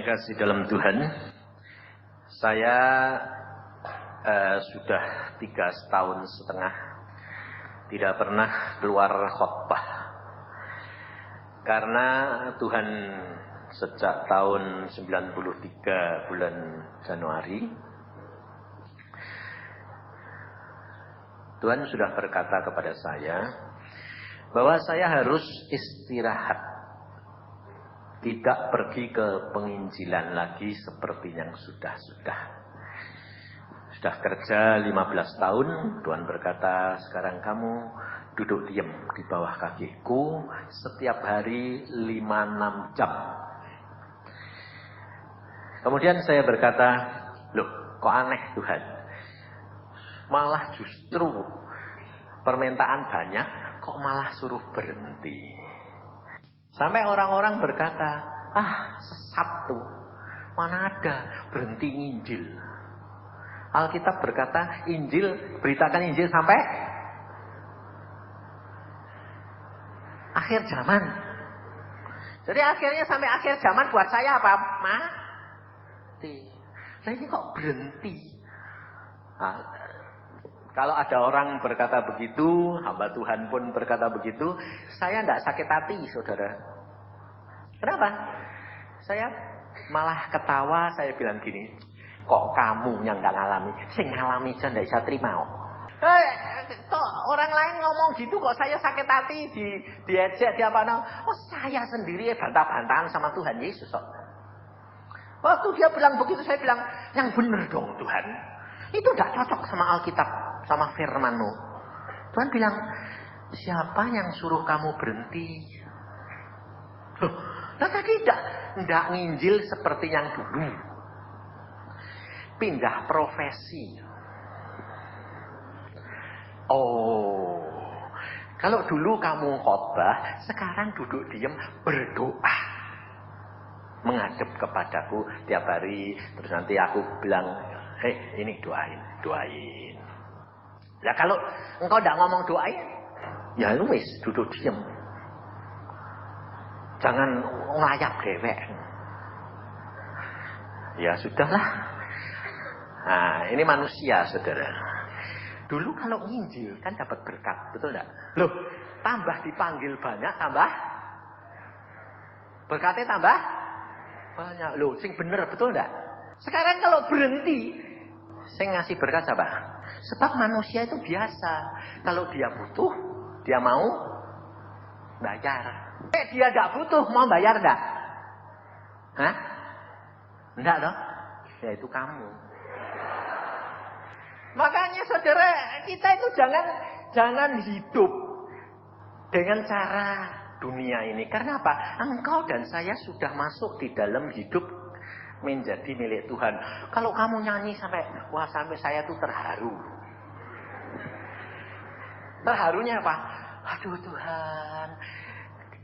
kasih dalam Tuhan, saya sudah 3,5 tahun tidak pernah keluar khotbah. Karena Tuhan sejak tahun 93 bulan Januari, Tuhan sudah berkata kepada saya bahwa saya harus istirahat, tidak pergi ke penginjilan lagi seperti yang sudah-sudah. Sudah kerja 15 tahun, Tuhan berkata, sekarang kamu duduk diam di bawah kakiku setiap hari 5-6 jam. Kemudian saya berkata, loh kok aneh Tuhan, malah justru permintaan banyak, kok malah suruh berhenti. Sampai orang-orang berkata, sesat tuh, mana ada berhenti nginjil. Alkitab berkata, Injil, beritakan Injil sampai akhir zaman. Jadi akhirnya sampai akhir zaman buat saya apa? Mati. Nah ini kok berhenti? Kalau ada orang berkata begitu, hamba Tuhan pun berkata begitu, saya tidak sakit hati, saudara. Kenapa? Saya malah ketawa, saya bilang gini, kok kamu yang gak ngalami? Sing ngalami aja gak bisa terima kok. Orang lain ngomong gitu kok saya sakit hati, diejek, saya sendiri bantah-bantahan sama Tuhan Yesus kok. Waktu dia bilang begitu, saya bilang, yang benar dong Tuhan. Itu gak cocok sama Alkitab, sama firman-Mu. Tuhan bilang, siapa yang suruh kamu berhenti? Nah tadi tidak nginjil seperti yang dulu. Pindah profesi. Kalau dulu kamu khotbah, sekarang duduk diam berdoa. Menghadap kepadaku tiap hari. Terus nanti aku bilang, ini doain. Nah kalau engkau tidak ngomong doain, ya lu wis duduk diam. Jangan ngelayap dewek. Ya sudahlah. Nah, ini manusia, saudara. Dulu kalau nginjil kan dapat berkat, betul enggak? Loh, tambah dipanggil banyak, tambah berkatnya tambah banyak. Loh, sing bener, betul enggak? Sekarang kalau berhenti, sing ngasih berkat siapa? Sebab manusia itu biasa. Kalau dia butuh, dia mau bayar. Dia enggak butuh, mau bayar enggak? Hah? Enggak dong? Ya itu kamu. Makanya saudara, kita itu jangan hidup dengan cara dunia ini. Karena apa? Engkau dan saya sudah masuk di dalam hidup menjadi milik Tuhan. Kalau kamu nyanyi sampai saya tuh terharu. Terharunya apa? Aduh Tuhan,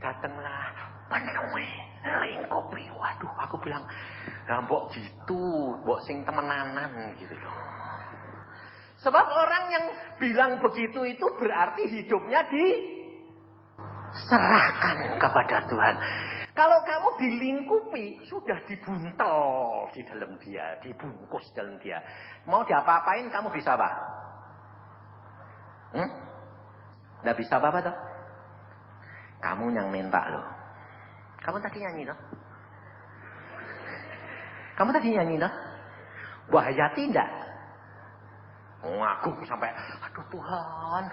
datanglah penuhi lingkupi. Waduh, aku bilang, mbok gitu, mbok sing temenanan gitu loh. Sebab orang yang bilang begitu itu berarti hidupnya diserahkan kepada Tuhan. Kalau kamu dilingkupi, sudah dibuntel di dalam dia, dibungkus dalam dia. Mau diapa-apain kamu bisa apa? Nggak bisa apa-apa toh? Kamu yang minta loh. Kamu tadi nyanyi toh? Kamu tadi nyanyi toh? Bahaya tidak? Aku sampai, aduh Tuhan.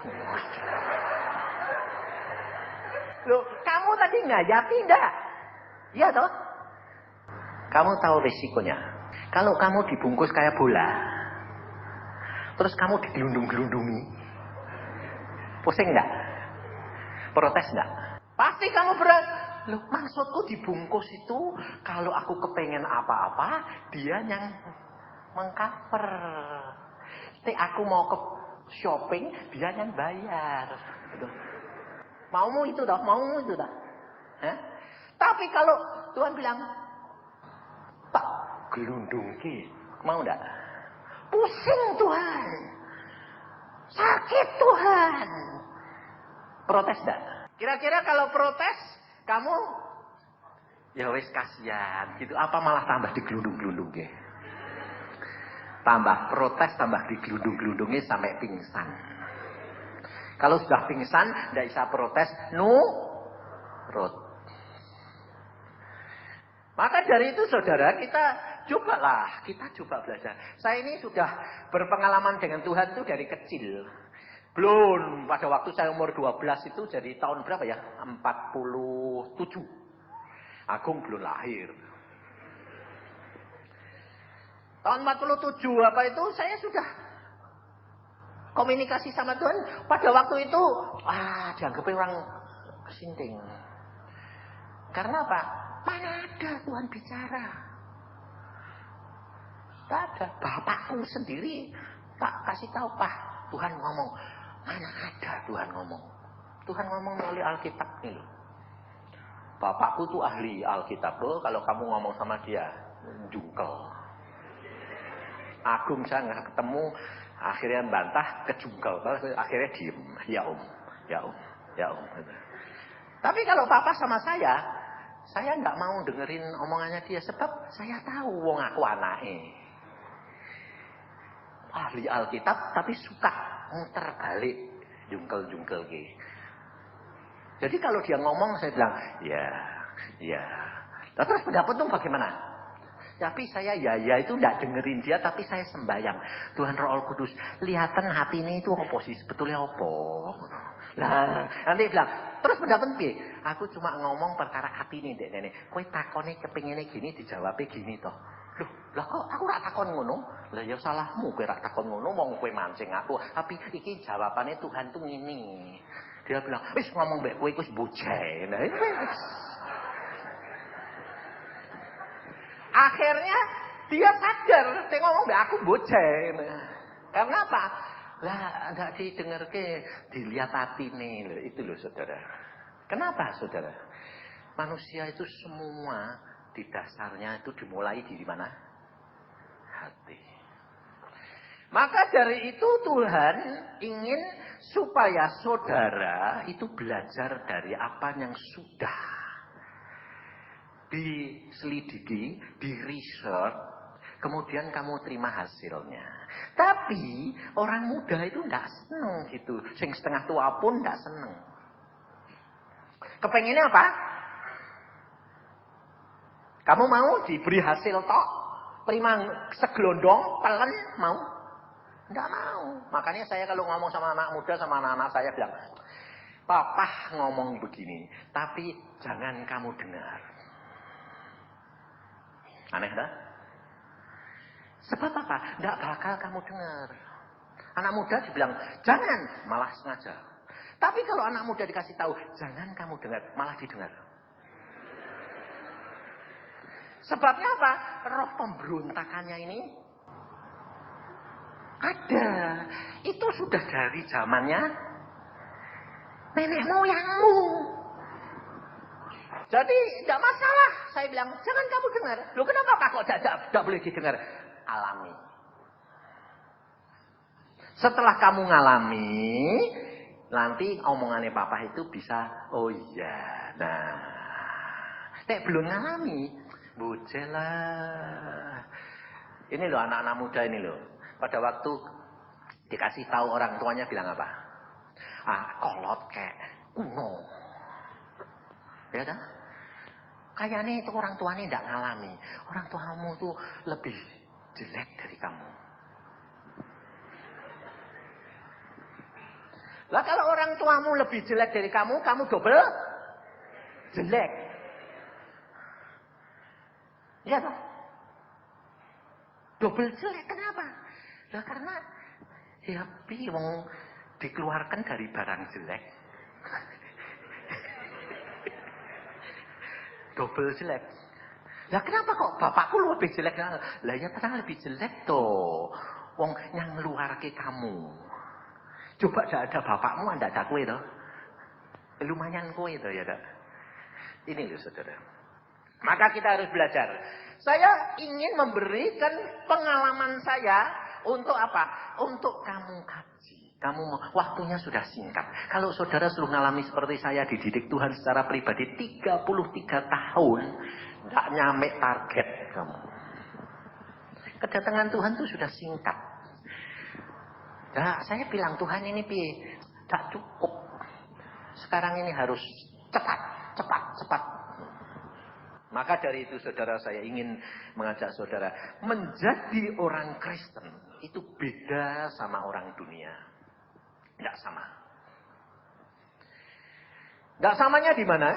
Loh, kamu tadi ngayati enggak? Iya toh? Kamu tahu risikonya. Kalau kamu dibungkus kayak bola, terus kamu digelundung-gelundungi, pusing enggak? Protes enggak? Pasti kamu berat. Loh, maksudku dibungkus itu, kalau aku kepengen apa-apa, dia yang mengcover. Aku mau ke shopping, dia yang bayar. Maumu itu dah, maumu itu dah. Tapi kalau Tuhan bilang, tak gelundung ki, mau enggak? Pusing Tuhan, sakit Tuhan. Protes enggak? Kira-kira kalau protes, kamu Ya wis kasihan gitu. Apa malah tambah digelundung-gelundungnya? Tambah protes, tambah digelundung-gelundungnya sampai pingsan. Kalau sudah pingsan, tidak bisa protes, nurut. Maka dari itu saudara, kita coba belajar. Saya ini sudah berpengalaman dengan Tuhan itu dari kecil. Belum, pada waktu saya umur 12 itu jadi tahun berapa ya? 47. Agung belum lahir. Tahun 47 apa itu saya sudah komunikasi sama Tuhan. Pada waktu itu, dianggapnya orang kesinting. Karena apa? Mana ada Tuhan bicara? Tak ada. Bapakku sendiri tak kasih tahu, Pak, Tuhan ngomong. Mana ada Tuhan ngomong? Tuhan ngomong melalui Alkitab nih loh. Bapakku tuh ahli Alkitab loh. Kalau kamu ngomong sama dia, jungkel. Agung saya nggak ketemu, akhirnya bantah, kejungkel, akhirnya diem. Ya om. Tapi kalau papa sama saya nggak mau dengerin omongannya dia, sebab saya tahu wong aku anake. Ahli Alkitab tapi suka muter balik, jungkel gitu. Jadi kalau dia ngomong saya bilang, ya. Terus pendapat tuh bagaimana? Tapi saya itu tidak dengerin dia, tapi saya sembahyang. Tuhan Roh Kudus, lihatan hati ini itu apa sih? Sebetulnya apa? Nah, nanti bilang, terus pendapat piye? Aku cuma ngomong perkara hati ini, Dek Nenek. Kowe takone kepengine gini, dijawabnya gini toh. Lah kok aku rak takon ngono? Lah ya salahmu kowe rak takon ngono, wong kowe mancing aku. Tapi iki jawabannya Tuhan tuh ngene. Dia bilang, wis ngomong mbek kowe wis bojeh. Nah, akhirnya dia sadar, dia ngomong mbak aku bocah. Karena apa? Lah enggak didengarke, dilihat hati nih loh, itu loh saudara. Kenapa saudara? Manusia itu semua di dasarnya itu dimulai di mana? Hati. Maka dari itu Tuhan ingin supaya saudara itu belajar dari apa yang sudah diselidiki, di-research, kemudian kamu terima hasilnya. Tapi orang muda itu enggak seneng gitu. Sing setengah tua pun enggak seneng. Kepengennya apa? Kamu mau diberi hasil tok? Terima segelondong, pelen, mau? Enggak mau. Makanya saya kalau ngomong sama anak muda, sama anak-anak saya bilang, Papa ngomong begini, tapi jangan kamu dengar. Aneh dah? Sebab apa? Tidak bakal kamu dengar. Anak muda dibilang, jangan, malah sengaja. Tapi kalau anak muda dikasih tahu, jangan kamu dengar, malah didengar. Sebabnya apa? Roh pemberontakannya ini ada. Itu sudah dari zamannya nenek moyangmu. Jadi tidak masalah. Saya bilang, jangan kamu dengar. Loh kenapa Pak kok tidak boleh didengar? Alami. Setelah kamu ngalami, nanti omongannya Papa itu bisa, oh iya. Nah, nek belum ngalami, bujelah. Ini loh anak-anak muda ini loh. Pada waktu dikasih tahu orang tuanya bilang apa? Kolot kayak kuno. Ya kan? Kayaknya itu orang tuanya tidak ngalami. Orang tuamu tuh lebih jelek dari kamu. Lah kalau orang tuamu lebih jelek dari kamu double jelek. Ya toh? Double jelek kenapa? Lah karena ya wong dikeluarkan dari barang jelek. Double jelek. Lah kenapa kok bapakku lebih jelek? Lah ya karena lebih jelek toh. Wong yang ngeluarke kamu. Coba tidak ada bapakmu, tidak ada kue toh. Lumayan kue toh ya tak? Ini loh saudara. Maka kita harus belajar. Saya ingin memberikan pengalaman saya untuk apa? Untuk kamu kaji. Waktunya sudah singkat. Kalau saudara sudah mengalami seperti saya dididik Tuhan secara pribadi 33 tahun, tidak nyampe target kamu. Kedatangan Tuhan itu sudah singkat. Nah, saya bilang Tuhan ini tidak cukup. Sekarang ini harus cepat. Maka dari itu saudara, saya ingin mengajak saudara menjadi orang Kristen itu beda sama orang dunia. Tidak sama. Tidak samanya di mana?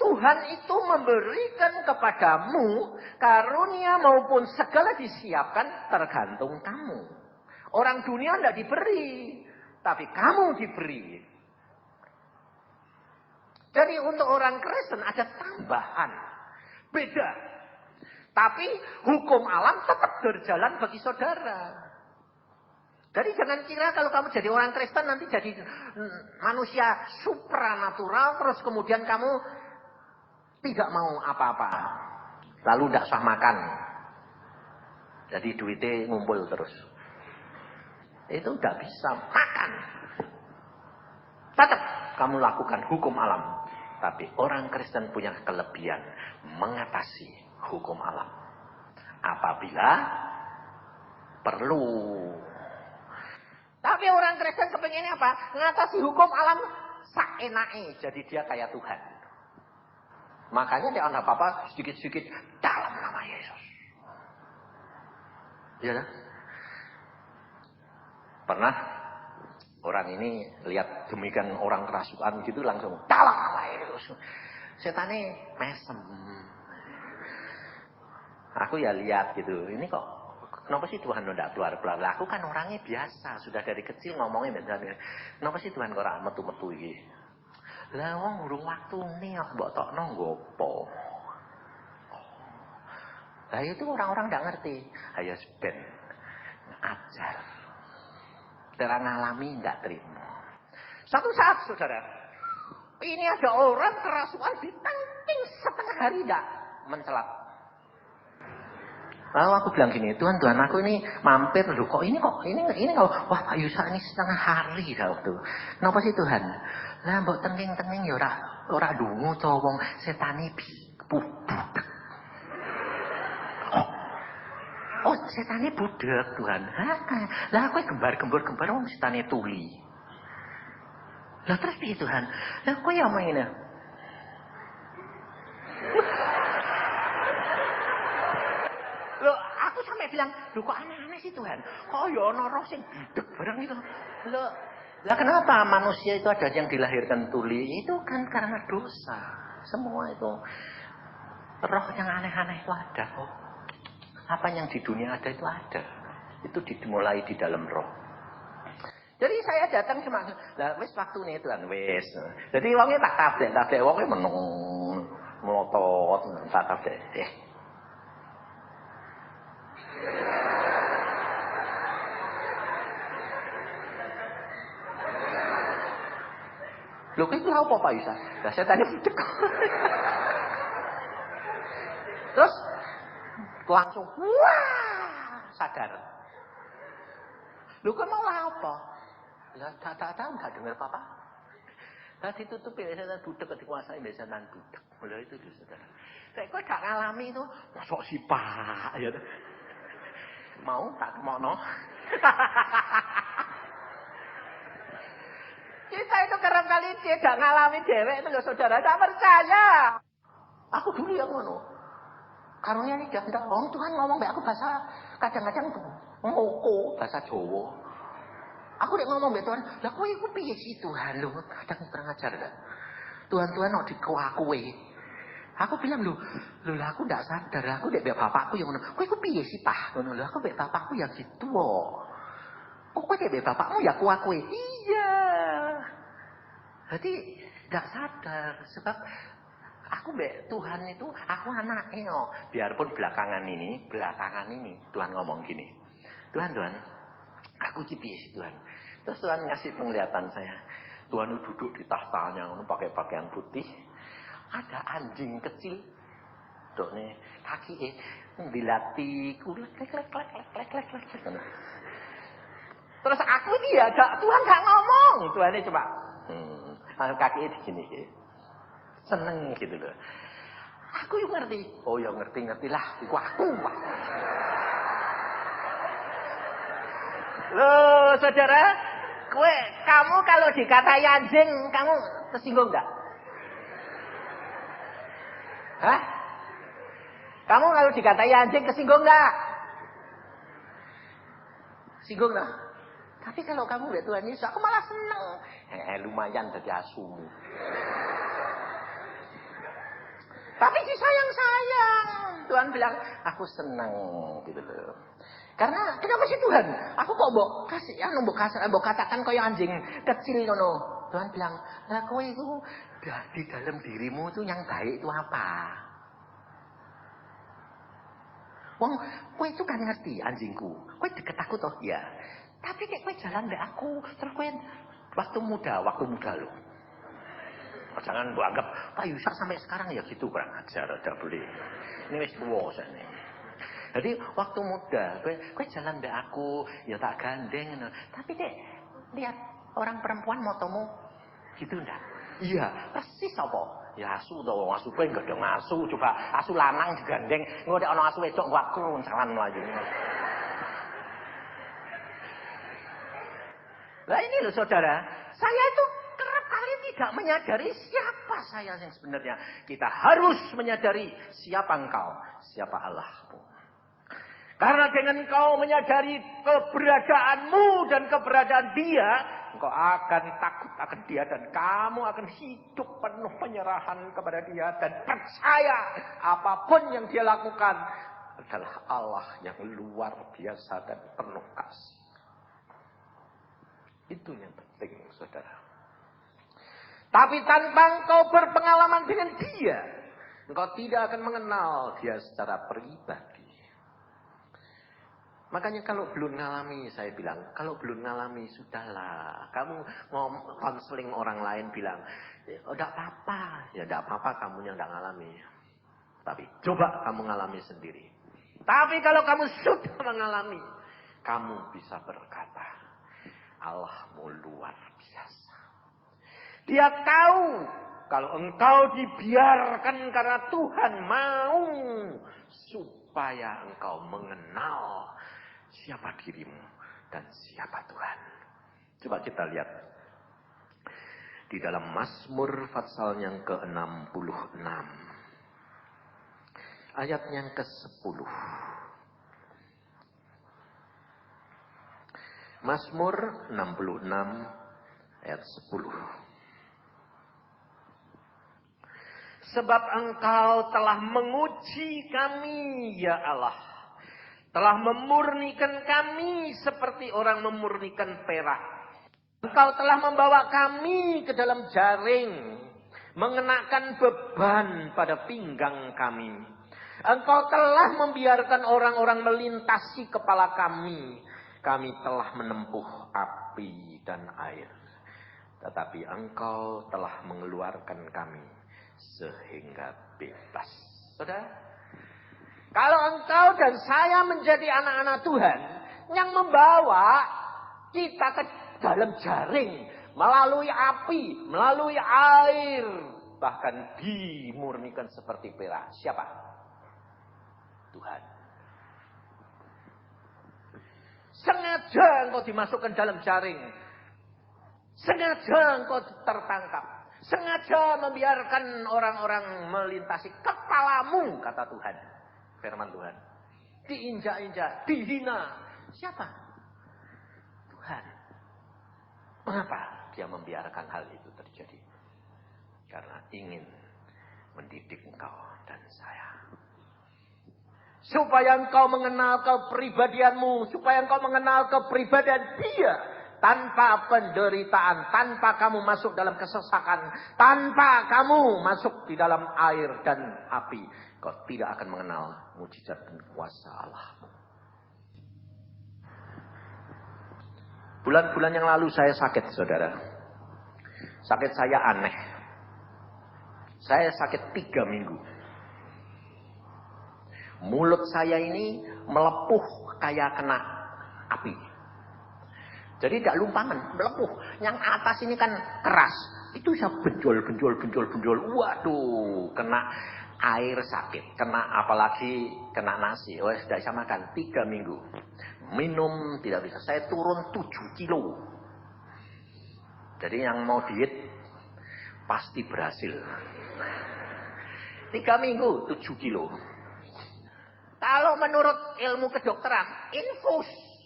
Tuhan itu memberikan kepadamu karunia maupun segala disiapkan tergantung kamu. Orang dunia tidak diberi, tapi kamu diberi. Jadi untuk orang Kristen ada tambahan. Beda. Tapi hukum alam tetap berjalan bagi saudara. Jadi jangan kira kalau kamu jadi orang Kristen nanti jadi manusia supranatural terus kemudian kamu tidak mau apa-apa. Lalu tidak usah makan. Jadi duitnya ngumpul terus. Itu tidak bisa makan. Tetap kamu lakukan hukum alam. Tapi orang Kristen punya kelebihan mengatasi hukum alam. Apabila perlu. Tapi orang Kristen kepengennya apa? Mengatasi hukum alam saenake. Jadi dia kayak Tuhan. Makanya dia anak apa sedikit-sedikit dalam nama Yesus. Ya. Pernah orang ini lihat demikian orang kerasukan gitu langsung dalam nama Yesus. Setannya mesem. Aku ya lihat gitu. Ini kok kenapa sih Tuhan tidak keluar-keluar? Aku kan orangnya biasa, sudah dari kecil ngomongnya biasa. Kenapa sih Tuhan kok ora metu-metu iki? Lah wong urung waktune kok mbok tokno nggopo. Lah itu orang-orang tidak ngerti. Ayo ben ajar. Terang alami tidak terima. Suatu saat saudara, ini ada orang kerasukan ditangking setengah hari tidak mencelat. Lalu aku bilang gini, Tuhan aku ini mampir loh, kok ini wah Pak Yusa ini setengah hari dah waktu. Kenapa sih Tuhan? Lah mbok tengking-tengking ya ora dungu to wong setane budek. Oh, setane budek Tuhan. Lah aku gembar-gembor wong setane tuli. Lah terus piye Tuhan? Lah kok ya maine? Bilang, loh kok aneh-aneh sih Tuhan? Kok ya ana roh sing budek barang itu? Lah kenapa manusia itu ada yang dilahirkan tuli? Itu kan karena dosa. Semua itu roh yang aneh-aneh itu ada. Oh, apa yang di dunia ada itu ada. Itu dimulai di dalam roh. Jadi saya datang cuma, lah wis waktune Tuhan wis. Jadi wonge tak tabek wonge menung melotot tak tabek. Lho kok iku apa Pak Yusa? Lah setane budek. Terus langsung wah sadar. Lho kok mau apa? Lah tak tahu enggak dengar apa-apa. Lah ditutup ya setan budek dikuasai setan budek. Lha itu dia saudara. Saya kok gak ngalami itu. Masuk si Pak ya. Mau tak mono. Kita itu kerangkali tidak ngalami dewek itu loh saudara, tidak percaya. Aku dulu yang ngono. Karunia ini tidak. Oh Tuhan ngomong be aku bahasa kadang-kadang ngoko bahasa Jawa. Aku udah ngomong be Tuhan, lah kowe iku piye sih Tuhan lho? Kadang kurang ajar kan. Tuhan kok dikoakui. Aku bilang lho lah aku ndak sadar, aku ndek bapakku yang ngono. Kowe iku piye sih Pak? Ngono lho aku mbek bapakku ya gitu kok. Kok kowe mbek bapakmu ya kuakui? Iya. Jadi ndak sadar sebab aku mbek Tuhan itu aku anaknya kok. Biarpun belakangan ini Tuhan ngomong gini. Tuhan, aku iki piye sih Tuhan? Terus Tuhan ngasih penglihatan saya. Tuhan itu duduk di tahtanya ngono pakai pakaian putih. Ada anjing kecil. Dokne kaki dilati kulit klek. Terus aku ini ya, Tuhan gak ngomong. Tuhan ini coba, kaki begini. Seneng gitu loh. Aku yang ngerti. Oh ya ngerti-ngertilah. Iku aku. Loh saudara, kamu kalau dikatai anjing, kamu tersinggung gak? Hah? Kamu kalau dikatai anjing kesinggung gak? Singgung lah. Tapi kalau kamu lihat Tuhan Yesus, aku malah seneng. Lumayan jadi asumu. Tapi disayang-sayang. Tuhan bilang, aku seneng gitu loh. Karena kenapa sih Tuhan? Aku kok mbok kasih mbok katakan kaya anjing kecil ngono. Tuhan bilang, "Lah kowe itu di dalam dirimu itu yang baik itu apa?" Wong, kowe itu kan ngerti anjingku. Kowe deket aku toh, ya. Tapi kayak kowe jalan mbek aku, terus kowe waktu muda lho. Jangan mbok anggap Pak Yusak sampai sekarang ya gitu kurang ajar, ada boleh. Ini wis tuwa sakne. Jadi waktu muda, kowe jalan mbek aku, ya tak gandeng. Tapi dek, lihat orang perempuan motomu gitu ndak? Iya, persis apa? Ya asu to, asu kowe enggak ada ngasu, coba asu lanang digandeng, engko nek ana asu wedok gak kruncalan mlayu. Lah ini loh saudara, saya itu kerap kali tidak menyadari siapa saya yang sebenarnya. Kita harus menyadari siapa engkau, siapa Allahmu. Karena dengan engkau menyadari keberadaanmu dan keberadaan dia, engkau akan takut akan dia dan kamu akan hidup penuh penyerahan kepada dia dan percaya apapun yang dia lakukan adalah Allah yang luar biasa dan penuh kasih. Itu yang penting, saudara. Tapi tanpa engkau berpengalaman dengan dia, engkau tidak akan mengenal dia secara pribadi. Makanya kalau belum ngalami, saya bilang, kalau belum ngalami, sudahlah. Kamu mau konseling orang lain bilang, tidak apa-apa. Ya tidak apa-apa kamu yang tidak ngalami. Tapi coba kamu ngalami sendiri. Tapi kalau kamu sudah mengalami, kamu bisa berkata, Allahmu luar biasa. Dia tahu kalau engkau dibiarkan karena Tuhan mau supaya engkau mengenal siapa dirimu dan siapa Tuhan. Coba kita lihat di dalam Mazmur pasal yang ke-66 ayat yang ke-10. Mazmur 66 ayat 10. Sebab engkau telah menguji kami ya Allah, telah memurnikan kami seperti orang memurnikan perak. Engkau telah membawa kami ke dalam jaring, mengenakan beban pada pinggang kami. Engkau telah membiarkan orang-orang melintasi kepala kami. Kami telah menempuh api dan air. Tetapi engkau telah mengeluarkan kami sehingga bebas. Saudara? Kalau engkau dan saya menjadi anak-anak Tuhan yang membawa kita ke dalam jaring, melalui api, melalui air, bahkan dimurnikan seperti perak. Siapa? Tuhan. Sengaja engkau dimasukkan dalam jaring. Sengaja engkau tertangkap. Sengaja membiarkan orang-orang melintasi kepalamu, kata Tuhan. Firman Tuhan. Diinjak-injak, dihina. Siapa? Tuhan. Mengapa dia membiarkan hal itu terjadi? Karena ingin mendidik engkau dan saya. Supaya engkau mengenal kepribadianmu. Supaya engkau mengenal kepribadian dia. Tanpa penderitaan. Tanpa kamu masuk dalam kesesakan. Tanpa kamu masuk di dalam air dan api. Kau tidak akan mengenal mujizat dan kuasa Allah. Bulan-bulan yang lalu saya sakit, saudara. Sakit saya aneh. Saya sakit 3 minggu. Mulut saya ini melepuh kayak kena api. Jadi tidak lumpangan, melepuh. Yang atas ini kan keras. Itu bisa benjol. Waduh, kena air sakit. Kena apalagi kena nasi. Oh, sudah bisa makan 3 minggu. Minum tidak bisa. Saya turun 7 kilo. Jadi yang mau diet pasti berhasil. 3 minggu 7 kilo. Kalau menurut ilmu kedokteran, infus.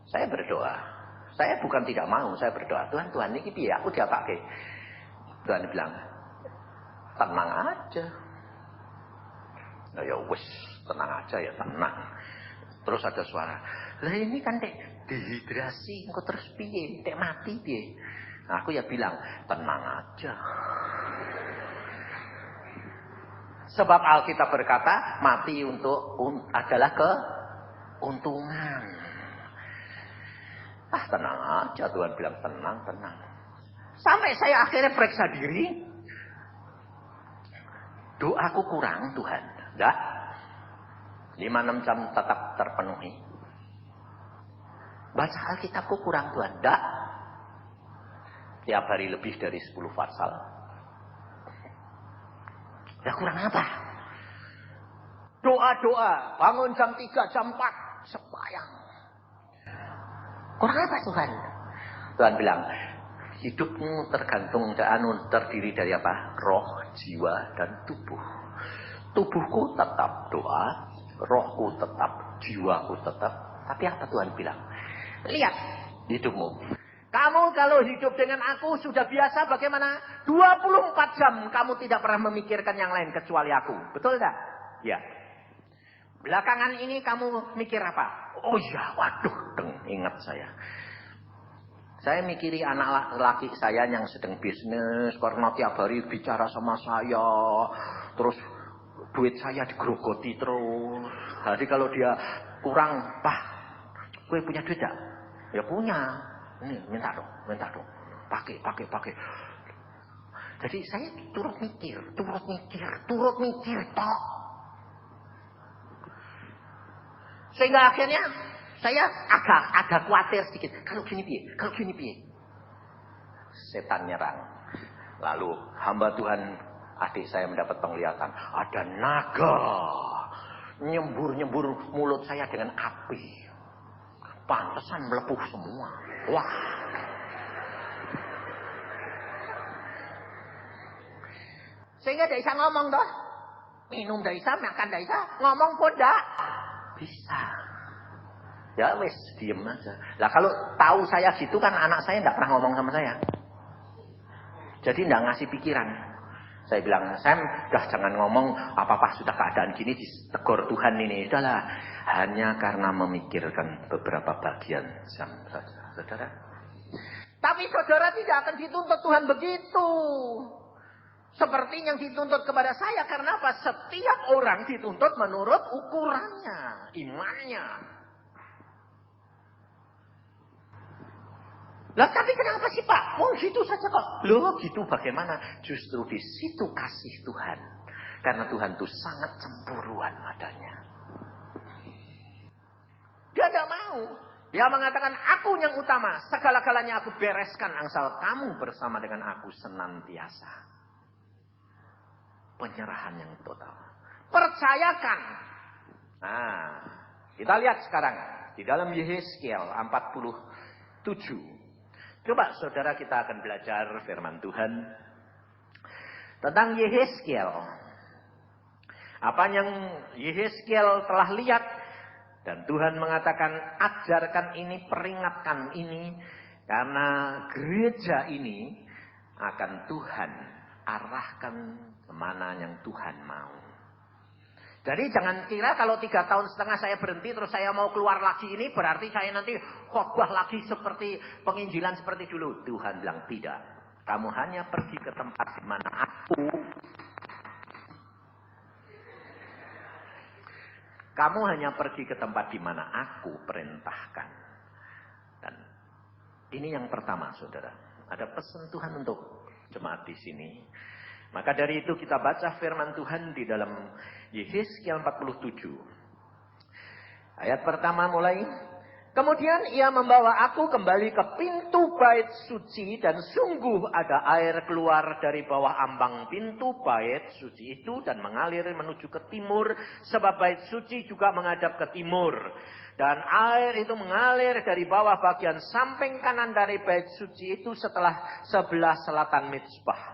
Saya berdoa. Saya bukan tidak mau, saya berdoa. Tuhan ini piye aku diapake. Tuhan bilang, tenang aja. Ya wis, tenang aja ya, tenang. Terus ada suara, lah ini kan dehidrasi, engko terus piye? Dek mati piye? Nah, aku ya bilang, tenang aja. Sebab Alkitab berkata, mati adalah keuntungan. Tenang aja, Tuhan bilang tenang. Sampai saya akhirnya periksa diri. Doaku kurang, Tuhan. Enggak. 5-6 jam tetap terpenuhi. Baca Alkitabku kurang, Tuhan. Enggak. Tiap hari lebih dari 10 pasal. Ya kurang apa? Doa, bangun jam 3, jam 4, sembahyang. Kurang apa Tuhan? Tuhan bilang, hidupmu terdiri dari apa? Roh, jiwa, dan tubuh. Tubuhku tetap doa, rohku tetap, jiwaku tetap. Tapi apa Tuhan bilang? Lihat hidupmu. Kamu kalau hidup dengan aku sudah biasa bagaimana? 24 jam kamu tidak pernah memikirkan yang lain kecuali aku. Betul tak? Ya. Belakangan ini kamu mikir apa? Oh ya, waduh, ingat saya. Saya mikiri anak laki saya yang sedang bisnis, karena tiap hari bicara sama saya, terus duit saya digerogoti terus. Jadi kalau dia kurang, Pak, gue punya duit gak? Ya punya. Ini minta dong. Pakai. Jadi saya turut mikir, tok. Sehingga akhirnya saya agak khawatir sedikit. Kalau gini piye? Setan nyerang. Lalu hamba Tuhan, adik saya mendapat penglihatan. Ada naga. Nyembur mulut saya dengan api. Pantesan melepuh semua. Wah. Sehingga tidak bisa ngomong toh. Minum tidak bisa, makan tidak bisa. Ngomong pun tidak bisa. Ya wes, diem aja. Lah kalau tahu saya gitu kan anak saya tidak pernah ngomong sama saya. Jadi tidak ngasih pikiran. Saya bilang, Sam, dah jangan ngomong apa-apa sudah keadaan gini ditegur Tuhan ini. Udahlah, hanya karena memikirkan beberapa bagian Sam saja, saudara. Tapi saudara tidak akan dituntut Tuhan begitu. Seperti yang dituntut kepada saya. Karena apa? Setiap orang dituntut menurut ukurannya, imannya. Lah tapi kenapa sih Pak? Gitu saja kok. Loh gitu bagaimana? Justru di situ kasih Tuhan. Karena Tuhan itu sangat cemburuan adanya. Dia tidak mau. Dia mengatakan aku yang utama. Segala-galanya aku bereskan asal kamu bersama dengan aku senantiasa. Penyerahan yang total. Percayakan. Nah, kita lihat sekarang. Di dalam Yehezkiel 47. Coba saudara kita akan belajar firman Tuhan. Tentang Yehezkiel. Apa yang Yehezkiel telah lihat. Dan Tuhan mengatakan ajarkan ini, peringatkan ini. Karena gereja ini akan Tuhan arahkan kemana yang Tuhan mau. Jadi jangan kira kalau 3,5 tahun saya berhenti terus saya mau keluar lagi ini berarti saya nanti khotbah lagi seperti penginjilan seperti dulu. Tuhan bilang tidak. Kamu hanya pergi ke tempat di mana aku. Kamu hanya pergi ke tempat di mana aku perintahkan. Dan ini yang pertama, saudara. Ada pesan Tuhan untuk jemaat di sini. Maka dari itu kita baca firman Tuhan di dalam Yehezkiel 47. Ayat pertama mulai. Kemudian ia membawa aku kembali ke pintu bait suci dan sungguh ada air keluar dari bawah ambang pintu bait suci itu dan mengalir menuju ke timur sebab bait suci juga menghadap ke timur. Dan air itu mengalir dari bawah bagian samping kanan dari bait suci itu sebelah selatan mezbah.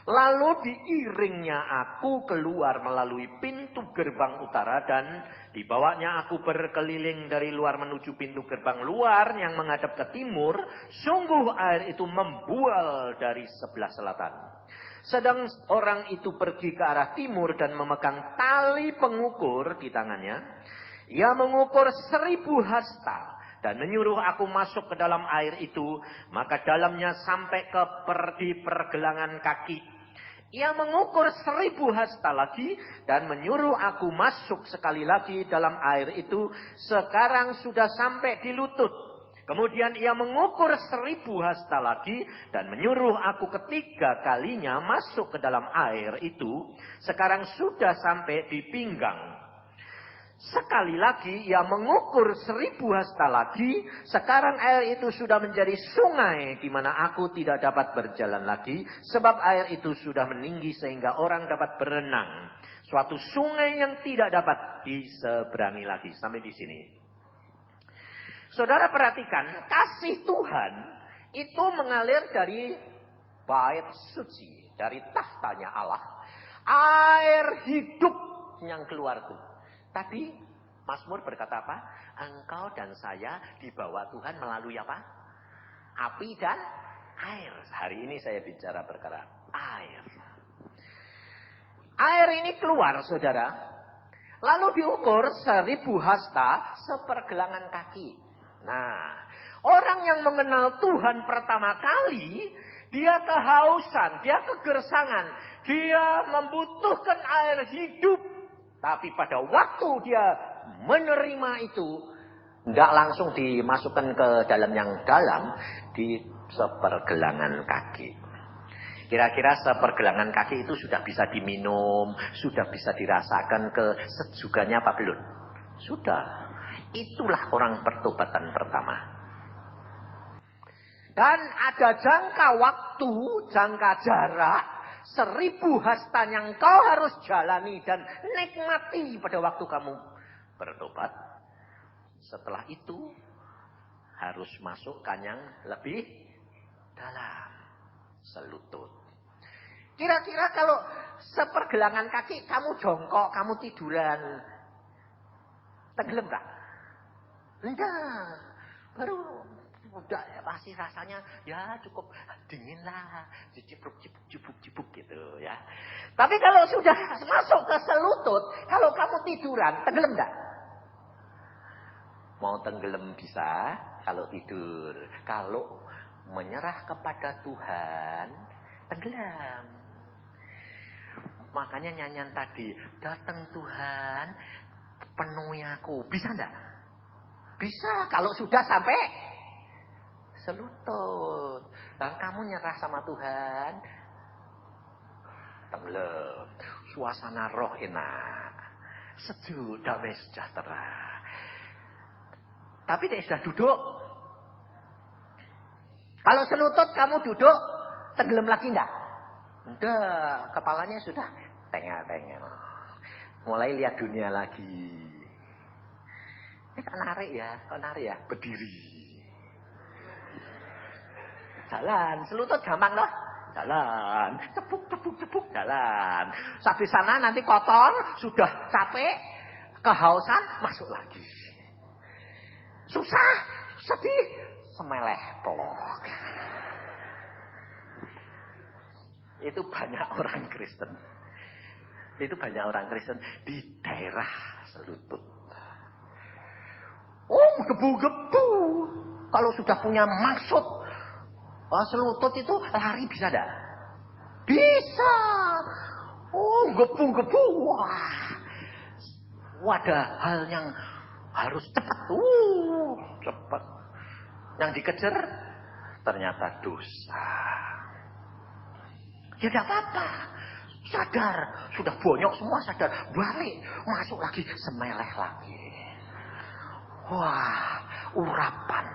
Lalu diiringnya aku keluar melalui pintu gerbang utara dan dibawanya aku berkeliling dari luar menuju pintu gerbang luar yang menghadap ke timur. Sungguh air itu membual dari sebelah selatan. Sedang orang itu pergi ke arah timur dan memegang tali pengukur di tangannya. Ia mengukur 1000 hasta. Dan menyuruh aku masuk ke dalam air itu. Maka dalamnya sampai di pergelangan kaki. Ia mengukur 1000 hasta lagi. Dan menyuruh aku masuk sekali lagi dalam air itu. Sekarang sudah sampai di lutut. Kemudian ia mengukur 1000 hasta lagi. Dan menyuruh aku ketiga kalinya masuk ke dalam air itu. Sekarang sudah sampai di pinggang. Sekali lagi ia mengukur 1000 hasta lagi. Sekarang air itu sudah menjadi sungai di mana aku tidak dapat berjalan lagi. Sebab air itu sudah meninggi sehingga orang dapat berenang. Suatu sungai yang tidak dapat diseberangi lagi. Sampai di sini. Saudara perhatikan, kasih Tuhan itu mengalir dari bait suci. Dari tahtanya Allah. Air hidup yang keluar itu. Tadi Mazmur berkata apa? Engkau dan saya dibawa Tuhan melalui apa? Api dan air. Hari ini saya bicara perkara air. Air ini keluar, saudara. Lalu diukur 1000 hasta sepergelangan kaki. Nah, orang yang mengenal Tuhan pertama kali, dia kehausan, dia kegersangan, dia membutuhkan air hidup. Tapi pada waktu dia menerima itu, tidak langsung dimasukkan ke dalam yang dalam, di sepergelangan kaki. Kira-kira sepergelangan kaki itu sudah bisa diminum, sudah bisa dirasakan kesejukannya apa belum? Sudah. Itulah orang pertobatan pertama. Dan ada jangka waktu, jangka jarak, 1000 hasta yang kau harus jalani dan nikmati pada waktu kamu bertobat. Setelah itu harus masukkan yang lebih dalam, selutut. Kira-kira kalau sepergelangan kaki kamu jongkok, kamu tiduran, tenggelam gak? Enggak. Baru udah ya, pasti rasanya ya cukup dingin lah, cipuk gitu ya. Tapi kalau sudah masuk ke selutut, kalau kamu tiduran, tenggelam enggak? Mau tenggelam bisa kalau tidur. Kalau menyerah kepada Tuhan, tenggelam. Makanya nyanyian tadi, datang Tuhan, penuhi aku. Bisa enggak? Bisa kalau sudah sampai selutut. Dan kamu nyerah sama Tuhan, tenggelam. Suasana roh enak, sejuk, damai sejahtera. Tapi dia sudah duduk. Kalau selutut kamu duduk, tenggelam lagi enggak? Enggak, kepalanya sudah tengah-tengah. Mulai lihat dunia lagi. Ini kok narik ya, berdiri. Jalan, selutut gampang loh. Jalan, cepuk, jalan. Sampai sana nanti kotor, sudah capek, kehausan, masuk lagi. Susah, sedih, semeleh pelok. Itu banyak orang Kristen. Di daerah selutut. Oh, gebu-gebu. Kalau sudah punya maksud, selutut itu lari bisa enggak? Bisa. Oh, gebu-gebu. Wah, ada hal yang harus cepat. Cepat. Yang dikejar ternyata dosa. Ya tidak apa-apa. Sadar, sudah bonyok semua sadar. Balik, masuk lagi, semeleh lagi. Wah, urapan.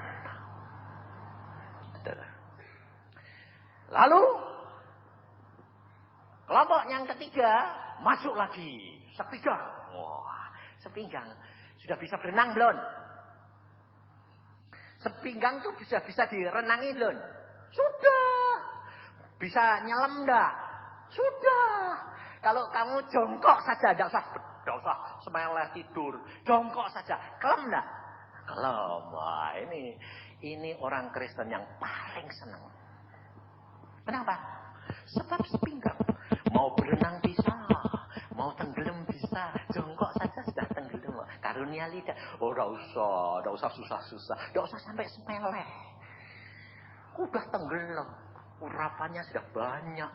Lalu kelompok yang ketiga masuk lagi, sepinggang. Wah, sepinggang. Sudah bisa berenang belum? Sepinggang tuh bisa direnangi belum? Sudah. Bisa nyelam enggak? Sudah. Kalau kamu jongkok saja, enggak usah semeleh tidur. Jongkok saja, kelem enggak? Kelem. Wah, ini orang Kristen yang paling senang. Kenapa? Sebab sepinggang. Mau berenang bisa, mau tenggelam bisa, jongkok saja sudah tenggelam. Karunia lidah. Oh, enggak usah susah-susah, enggak usah sampai sepeleh. Udah tenggelam, urapannya sudah banyak.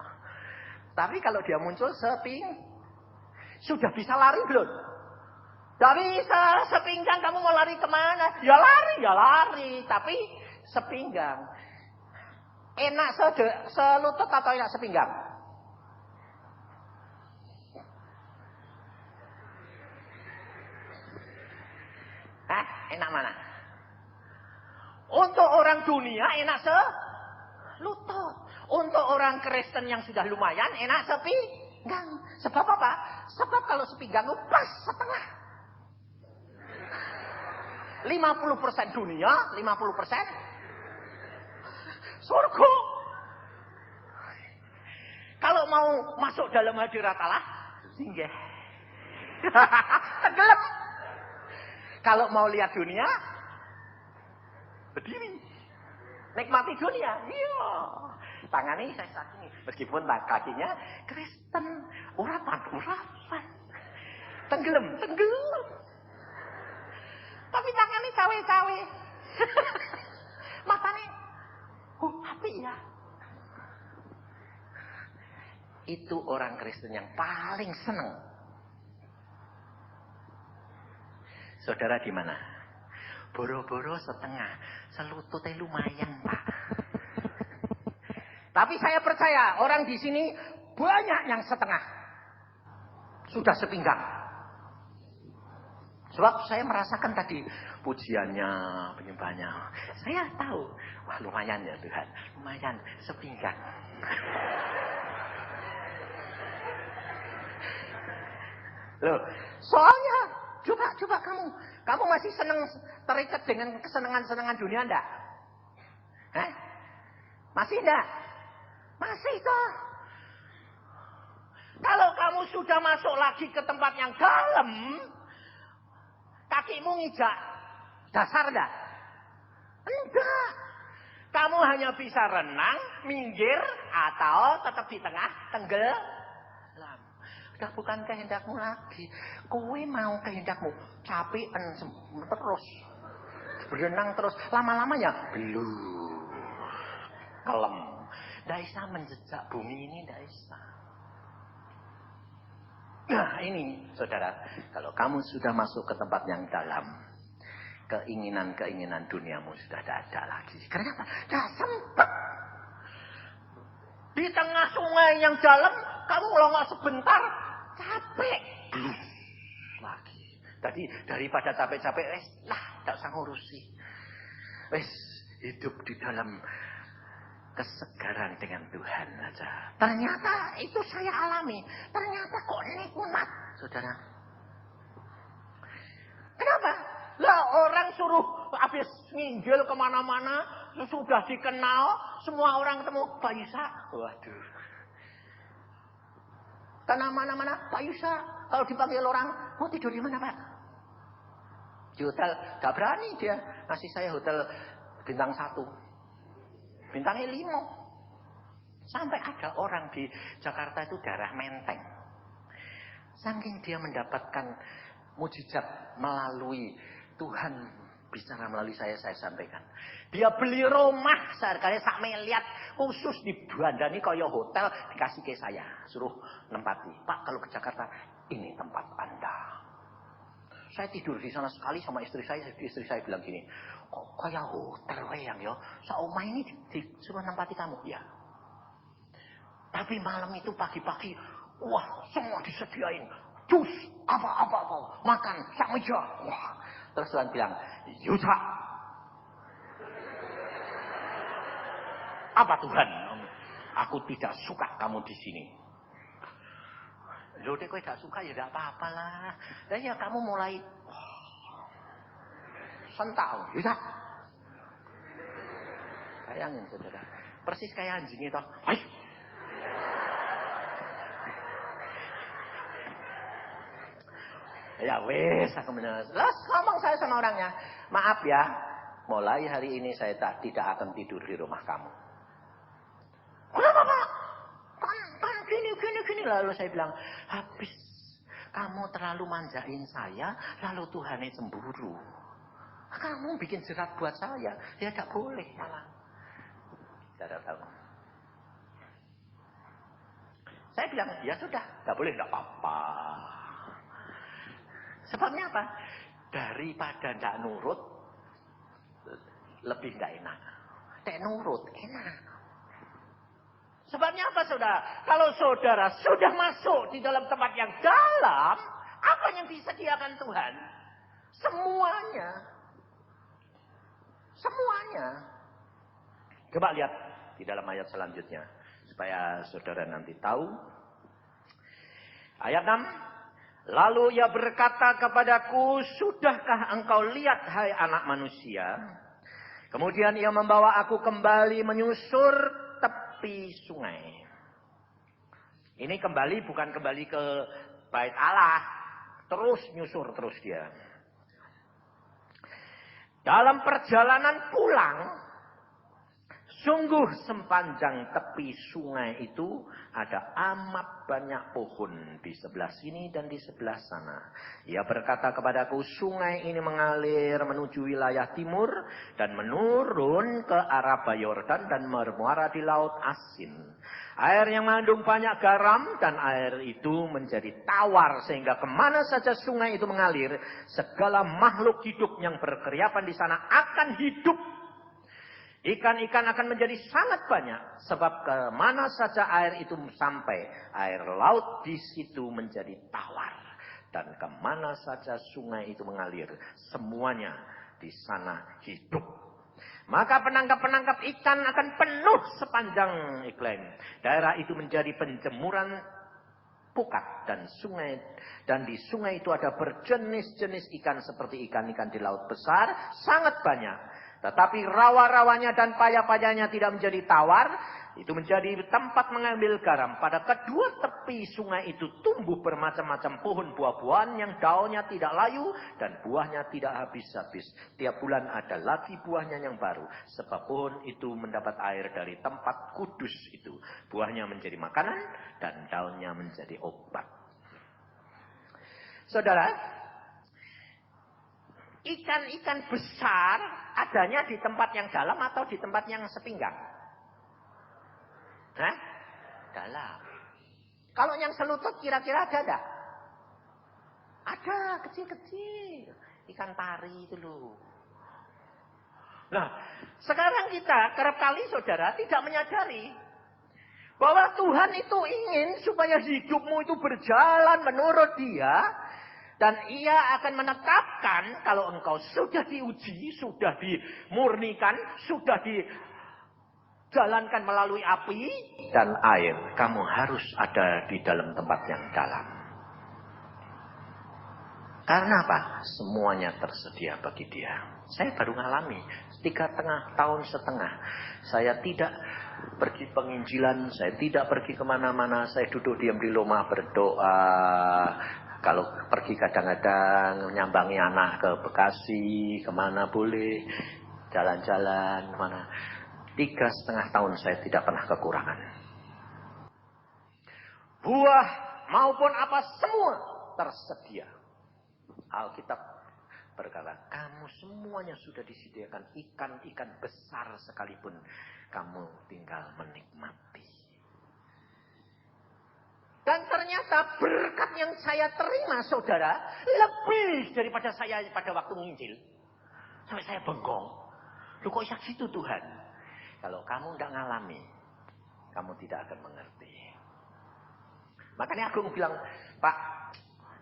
Tapi kalau dia muncul sudah bisa lari belum? Tidak bisa, sepinggang kamu mau lari kemana? Ya lari, tapi sepinggang. Enak selutut atau enak sepinggang? Enak mana? Untuk orang dunia enak selutut. Untuk orang Kristen yang sudah lumayan enak sepinggang. Sebab apa? Sebab kalau sepinggang itu pas setengah. 50% dunia, 50% surga. Kalau mau masuk dalam hadirat Allah, singgah. Tenggelam. Kalau mau lihat dunia, berdiri. Nikmati dunia. Iya. Tangannya saya sakini. Meskipun kakinya Kristen. Urapan. Tenggelam. Tapi tangannya cawe-cawe. Matanya api ya. Itu orang Kristen yang paling senang. Saudara di mana? Boro-boro setengah, selututnya lumayan, Pak. Tapi saya percaya orang di sini banyak yang setengah. Sudah sepinggang. Sebab saya merasakan tadi pujiannya, penyembahnya. Saya tahu, wah lumayan ya Tuhan, lumayan sepinggang. Loh, soalnya coba kamu masih senang terikat dengan kesenangan-senangan dunia enggak? Masih enggak? Masih toh. Kalau kamu sudah masuk lagi ke tempat yang dalam, kakimu ngijak dasar enggak? Enggak. Kamu hanya bisa renang, minggir, atau tetap di tengah, tenggelam. Udah bukan kehendakmu lagi. Kowe mau kehendakmu. Capean terus. Berenang terus. Lama-lamanya belum. Kelem. Nggak bisa menjejak bumi ini, nggak bisa. Nah ini saudara. Kalau kamu sudah masuk ke tempat yang dalam, keinginan-keinginan duniamu sudah tidak ada lagi. Kenapa? Tidak sempat. Di tengah sungai yang dalam, kamu melongok sebentar, capek. Lagi. Tadi daripada capek-capek, tidak usah ngurusi. Hidup di dalam kesegaran dengan Tuhan aja. Ternyata itu saya alami. Ternyata kok nikmat, saudara. Kenapa? Lah orang suruh habis nginjil kemana-mana, sudah dikenal, semua orang ketemu Pak Yusa. Waduh. Karena mana-mana Pak Yusa, kalau dipanggil orang, mau tidur di mana Pak? Di hotel, gak berani dia ngasih saya hotel bintang 1. Bintangnya 5. Sampai ada orang di Jakarta itu darah menteng. Saking dia mendapatkan mujizat melalui Tuhan bicara melalui saya sampaikan. Dia beli rumah seharganya sak miliar khusus dibandani kaya hotel dikasih ke saya. Suruh nempati. Pak kalau ke Jakarta ini tempat Anda. Saya tidur di sana sekali sama istri saya bilang gini, kok kaya hotel yang ya, seumah ini disuruh nempati kamu ya. Tapi malam itu pagi-pagi, wah semua disediain, jus apa, makan sak meja, wah Terus Tuhan bilang, Yusa. Apa Tuhan? Aku tidak suka kamu di sini. Loh, kok tidak suka ya tidak apa-apa lah. Dan ya kamu mulai sentak, Yusa. Bayangin saudara, persis kayak anjing itu. Ya wes, aku benar. Terus ngomong saya sama orangnya, maaf ya, mulai hari ini saya tidak akan tidur di rumah kamu. Kenapa Pak? Kan gini. Lalu saya bilang, habis kamu terlalu manjain saya, lalu Tuhan cemburu. Kamu bikin jerat buat saya, ya tidak boleh malah. Tidak tahu. Saya bilang, ya sudah, tidak boleh, tidak apa-apa. Sebabnya apa? Daripada tidak nurut, lebih tidak enak. Tidak nurut, enak. Sebabnya apa saudara? Kalau saudara sudah masuk di dalam tempat yang dalam, apa yang disediakan Tuhan? Semuanya. Semuanya. Coba lihat di dalam ayat selanjutnya. Supaya saudara nanti tahu. Ayat 6. Lalu ia berkata kepadaku, sudahkah engkau lihat hai anak manusia? Kemudian ia membawa aku kembali menyusur tepi sungai. Ini kembali bukan kembali ke bait Allah. Terus nyusur terus dia. Dalam perjalanan pulang, sungguh sepanjang tepi sungai itu ada amat banyak pohon di sebelah sini dan di sebelah sana. Ia berkata kepadaku, sungai ini mengalir menuju wilayah timur dan menurun ke arah Yordan dan bermuara di Laut Asin. Air yang mengandung banyak garam dan air itu menjadi tawar sehingga kemana saja sungai itu mengalir, segala makhluk hidup yang berkeriapan di sana akan hidup. Ikan-ikan akan menjadi sangat banyak sebab kemana saja air itu sampai, air laut di situ menjadi tawar. Dan kemana saja sungai itu mengalir, semuanya di sana hidup. Maka penangkap-penangkap ikan akan penuh sepanjang iklim. Daerah itu menjadi penjemuran pukat dan di sungai itu ada berjenis-jenis ikan seperti ikan-ikan di laut besar, sangat banyak. Tetapi rawa-rawanya dan paya-payanya tidak menjadi tawar. Itu menjadi tempat mengambil garam. Pada kedua tepi sungai itu tumbuh bermacam-macam pohon buah-buahan yang daunnya tidak layu dan buahnya tidak habis-habis. Tiap bulan ada lagi buahnya yang baru. Sebab pohon itu mendapat air dari tempat kudus itu. Buahnya menjadi makanan dan daunnya menjadi obat. Saudara, ikan-ikan besar adanya di tempat yang dalam atau di tempat yang sepinggang? Hah? Dalam. Kalau yang selutut kira-kira ada enggak? Ada, kecil-kecil. Ikan pari itu loh. Nah, sekarang kita kerap kali saudara tidak menyadari bahwa Tuhan itu ingin supaya hidupmu itu berjalan menurut Dia. Dan ia akan menetapkan kalau engkau sudah diuji, sudah dimurnikan, sudah dijalankan melalui api dan air. Kamu harus ada di dalam tempat yang dalam. Karena apa? Semuanya tersedia bagi dia. Saya baru ngalami 3,5 tahun. Saya tidak pergi penginjilan, saya tidak pergi kemana-mana. Saya duduk diam di rumah berdoa. Kalau pergi kadang-kadang nyambangi anak ke Bekasi, kemana boleh, jalan-jalan, kemana. 3,5 tahun saya tidak pernah kekurangan. Buah maupun apa semua tersedia. Alkitab berkata, kamu semuanya sudah disediakan, ikan-ikan besar sekalipun, kamu tinggal menikmati. Dan ternyata berkat yang saya terima saudara, lebih daripada saya pada waktu menginjil. Sampai saya bengong. Loh kok bisa gitu Tuhan? Kalau kamu tidak ngalami, kamu tidak akan mengerti. Makanya aku bilang, Pak,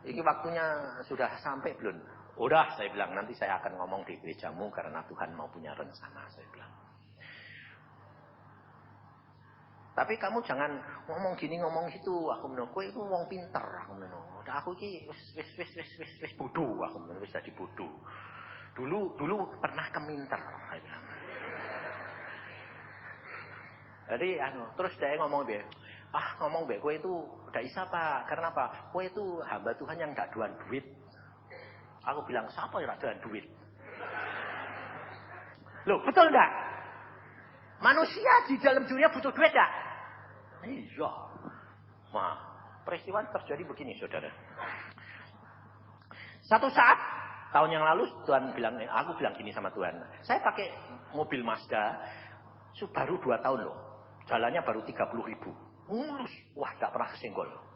ini waktunya sudah sampai belum? Udah, saya bilang, nanti saya akan ngomong di gerejamu karena Tuhan mau punya rencana, saya bilang. Tapi kamu jangan ngomong gini, ngomong gitu. Aku bilang, kowe itu wong pinter. Aku bilang, udah aku ini wis bodoh. Aku bilang, wis jadi bodoh. Dulu pernah keminter, saya bilang. Jadi, terus dia ngomong dia, ngomong be, kowe itu udah isa Pak. Karena apa? Kowe itu hamba Tuhan yang gak doan duit. Aku bilang, siapa yang gak doan duit? Loh, betul enggak? Manusia di dalam dunia butuh duit enggak? Iya. Nah, peristiwa terjadi begini, saudara. Satu saat, tahun yang lalu, aku bilang gini sama Tuhan. Saya pakai mobil Mazda, baru 2 tahun loh. Jalannya baru 30.000. Mulus. Wah, gak pernah kesenggol.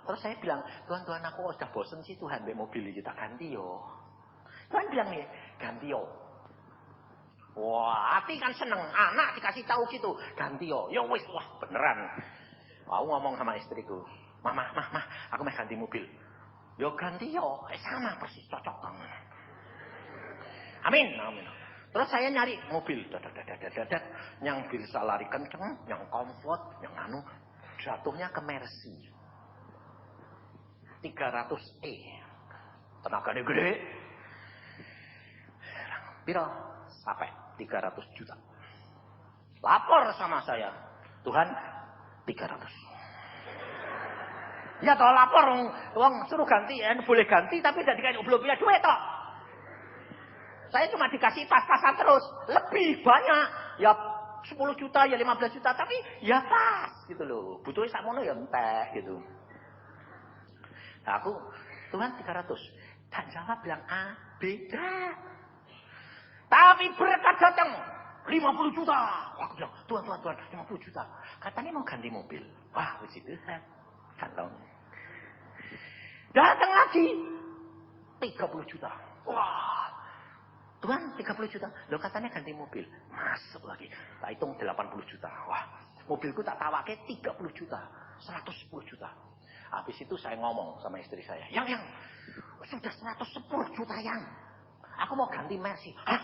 Terus saya bilang, Tuhan aku sudah bosen sih Tuhan, mobil kita ganti yo. Tuhan bilang nih, ganti yo. Wah, hati kan seneng, anak dikasih tahu gitu, ganti yo. Yo wis, wah beneran. Aku ngomong sama istriku, Mama, aku mau ganti mobil. Yo ganti yo, sama persis cocok banget. Amin. Terus saya nyari mobil, yang bisa lari kenceng, yang comfort, yang jatuhnya ke Mercy. 300e. Tenaganya gede. Piro? Sampai 300 juta. Lapor sama saya. Tuhan, 300. Ya toh lapor, uang suruh ganti, boleh ganti, tapi belum punya duit toh. Saya cuma dikasih pas-pasan terus. Lebih banyak. Ya 10 juta, ya 15 juta. Tapi ya pas gitu loh. Butuhnya sakmono ya entek gitu. Nah aku, Tuhan 300. Dan jawab bilang, beda. Tapi berkat datang 50 juta. Aku bilang, Tuhan, 50 juta. Katanya mau ganti mobil. Wah, puji Tuhan. Kantong. Datang lagi 30 juta. Wah. Tuhan 30 juta. Loh katanya ganti mobil. Masuk lagi. Tak hitung 80 juta. Wah, mobilku tak tawake 30 juta. 110 juta. Habis itu saya ngomong sama istri saya. Yang, sudah 110 juta yang. Aku mau ganti Mercy. Hah?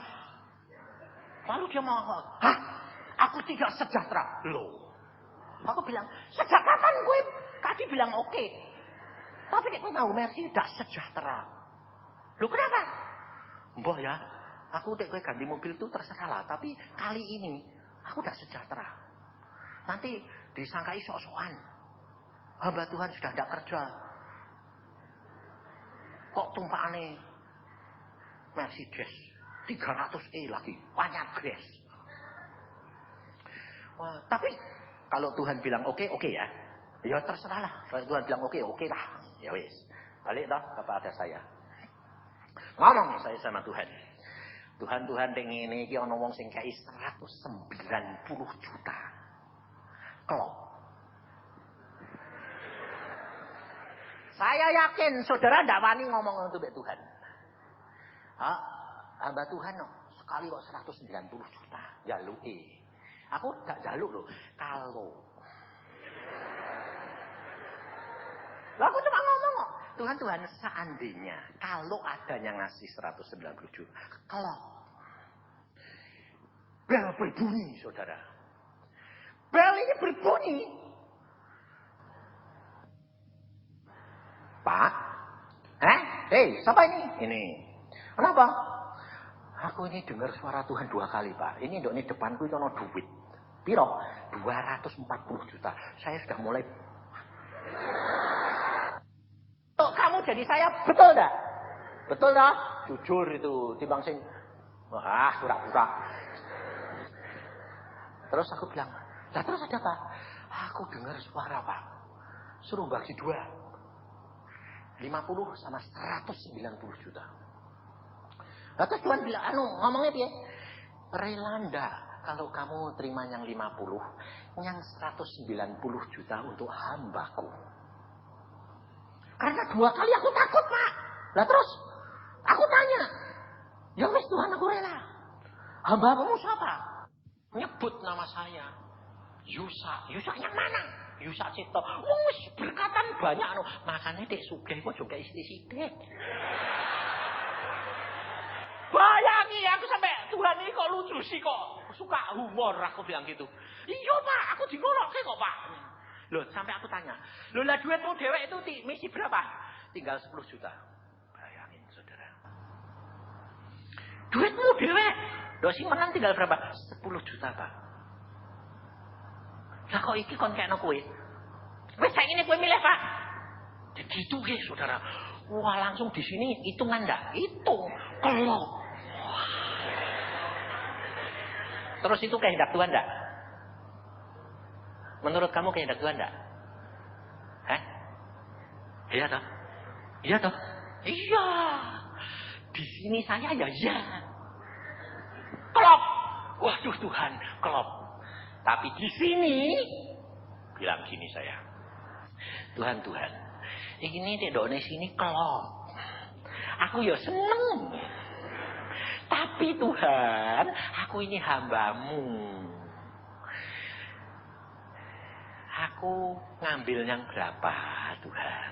Lalu dia mau, aku tidak sejahtera. Loh. Aku bilang, sejak kapan gue? Tadi bilang oke. Tapi gue mau Mercy tidak sejahtera. Loh kenapa? Mbah ya, aku gue ganti mobil itu terserah lah. Tapi kali ini, aku tidak sejahtera. Nanti disangkai sok-sokan. Hamba Tuhan sudah tidak kerja. Kok tumpahannya Mercedes 300e lagi, banyak gas. Wah, tapi kalau Tuhan bilang oke ya. Ya terserah lah. Kalau Tuhan bilang oke lah. Ya wis. Balik dah kepada saya. Ngomong saya sama Tuhan. Tuhan pengen ini ana wong sing kei 190 juta. Klop. Saya yakin saudara ndak wani ngomong untuk Tuhan. Hamba Tuhan sekali kok 190 juta jaluke. Aku gak jaluk loh. Kalau. Lah aku cuma ngomong kok. Tuhan seandainya kalau ada yang ngasih 190 juta. Kalau bel berbunyi saudara. Bel ini berbunyi. Pak? Hei, siapa ini? Ini. Kenapa? Aku ini dengar suara Tuhan 2 kali, Pak. Ini depanku itu ada duit. Piro? 240 juta. Saya sudah mulai. Kamu jadi saya, betul enggak? Betul enggak? Jujur itu. Timbang sing. Pura-pura. Terus aku bilang, lah terus ada apa? Aku dengar suara, Pak. Suruh bagi 2. 50 sama 190 juta. Lalu Tuhan bilang, ngomongnya dia, rela ndak kalau kamu terima yang 50, yang 190 juta untuk hambaku. Karena 2 kali aku takut, Pak. Lah terus, aku tanya, ya wis Tuhan aku rela. Hambamu siapa? Nyebut nama saya. Yusak yang mana? Yusak Cipto. Wis berkatan banyak anu. Makane Dik sugih kok juga istri sithik. Bayangi aku sampai Tuhan ini kok lucu sih kok. Suka humor aku bilang gitu. Iya Pak, aku digorokke kok Pak. Loh, sampai aku tanya. Loh lah duitmu dewek itu misi berapa? Tinggal 10 juta. Bayangin saudara. Duitmu dewek. Loh sih menang tinggal berapa? 10 juta Pak. Lah kok iki kon kekno kowe? Wis saiki kowe milih Pak. Begitu guys saudara. Wah langsung di sini hitungan ndak? Hitung. Kelop. Terus itu kehendak Tuhan enggak? Menurut kamu kehendak Tuhan enggak? Hah? Iya toh? Iya toh? Iya. Di sini saya ya iya. Kelop. Waduh Tuhan, kelop. Tapi di sini bilang gini saya. Tuhan, ini dedone sini kelop. Aku ya seneng. Tapi Tuhan, aku ini hambamu. Aku ngambil yang berapa, Tuhan?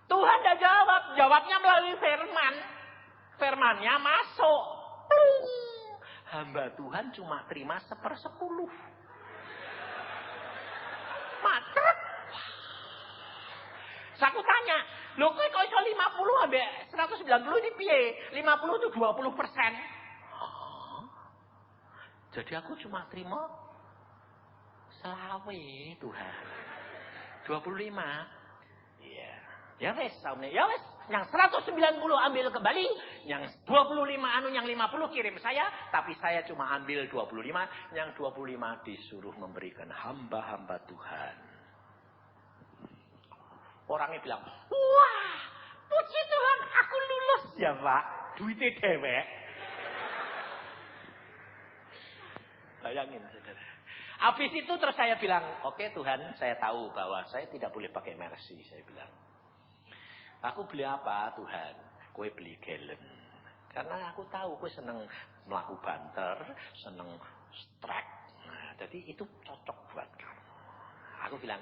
Tuhan tidak jawab. Jawabnya melalui firman. Firmannya masuk. Hamba Tuhan cuma terima 1/10. Macet. Aku tanya, loh kok iso 50 ambek 190 ini piye? 50 itu 20%. Oh, jadi aku cuma terima selawe Tuhan. 25. Iya. Ya wes, ya wes. Yang 190 ambil kembali, yang 25 yang 50 kirim saya, tapi saya cuma ambil 25, yang 25 disuruh memberikan hamba-hamba Tuhan. Orangnya bilang, wah, puji Tuhan, aku lulus ya Pak. Duitnya dewek. Bayangin saudara. Habis itu terus saya bilang, oke Tuhan, saya tahu bahwa saya tidak boleh pakai Mercy. Saya bilang, aku beli apa Tuhan? Kowe beli galon. Karena aku tahu kowe seneng melaku banter, seneng strike. Nah, jadi itu cocok buat kamu. Aku bilang,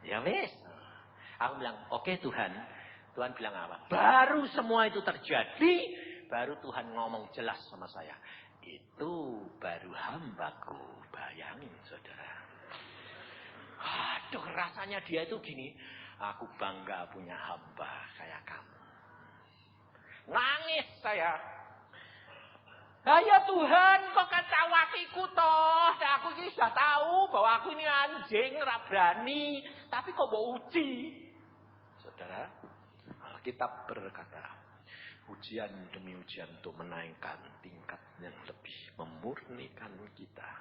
ya wes. Aku bilang, oke Tuhan. Tuhan bilang apa? Baru semua itu terjadi, baru Tuhan ngomong jelas sama saya. Itu baru hambaku. Bayangin saudara. Aduh rasanya dia itu gini. Aku bangga punya hamba kayak kamu. Nangis saya. Ya Tuhan, kok kacawakiku toh. Aku ini sudah tahu bahwa aku ini anjing, ora berani. Tapi kok mau uji. Saudara, Alkitab berkata, ujian demi ujian untuk menaikkan tingkat yang lebih, memurnikan kita.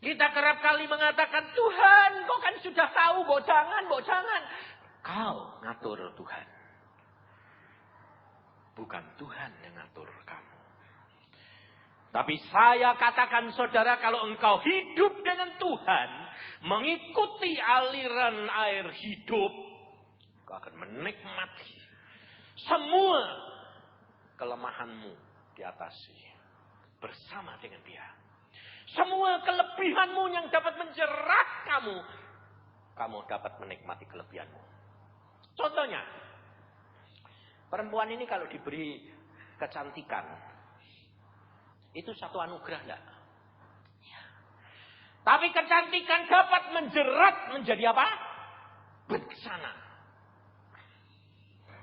Kita kerap kali mengatakan, Tuhan, kau kan sudah tahu, mbok jangan. Kau ngatur Tuhan. Bukan Tuhan yang ngatur kamu. Tapi saya katakan saudara, kalau engkau hidup dengan Tuhan, mengikuti aliran air hidup, engkau akan menikmati semua kelemahanmu diatasi bersama dengan Dia. Semua kelebihanmu yang dapat menjerat kamu, kamu dapat menikmati kelebihanmu. Contohnya, perempuan ini kalau diberi kecantikan, itu satu anugerah enggak? Ya. Tapi kecantikan dapat menjerat menjadi apa? Bencana.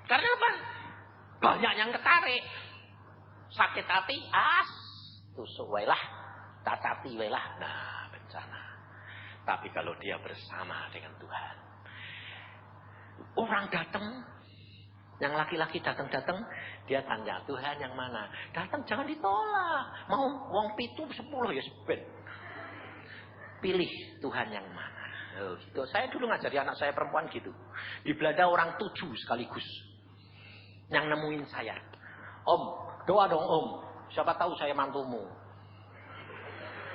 Karena apa? Banyak yang ketarik. Sakit hati, tusuk wae lah, cacati wae lah. Nah, bencana. Tapi kalau dia bersama dengan Tuhan, orang datang, yang laki-laki datang, dia tanya, Tuhan yang mana? Datang jangan ditolak. Mau wong 7, 10 ya seben. Pilih Tuhan yang mana. Oh, gitu. Saya dulu ngajari anak saya perempuan gitu. Di Belanda orang 7 sekaligus yang nemuin saya. Om, doa dong Om. Siapa tahu saya mantumu.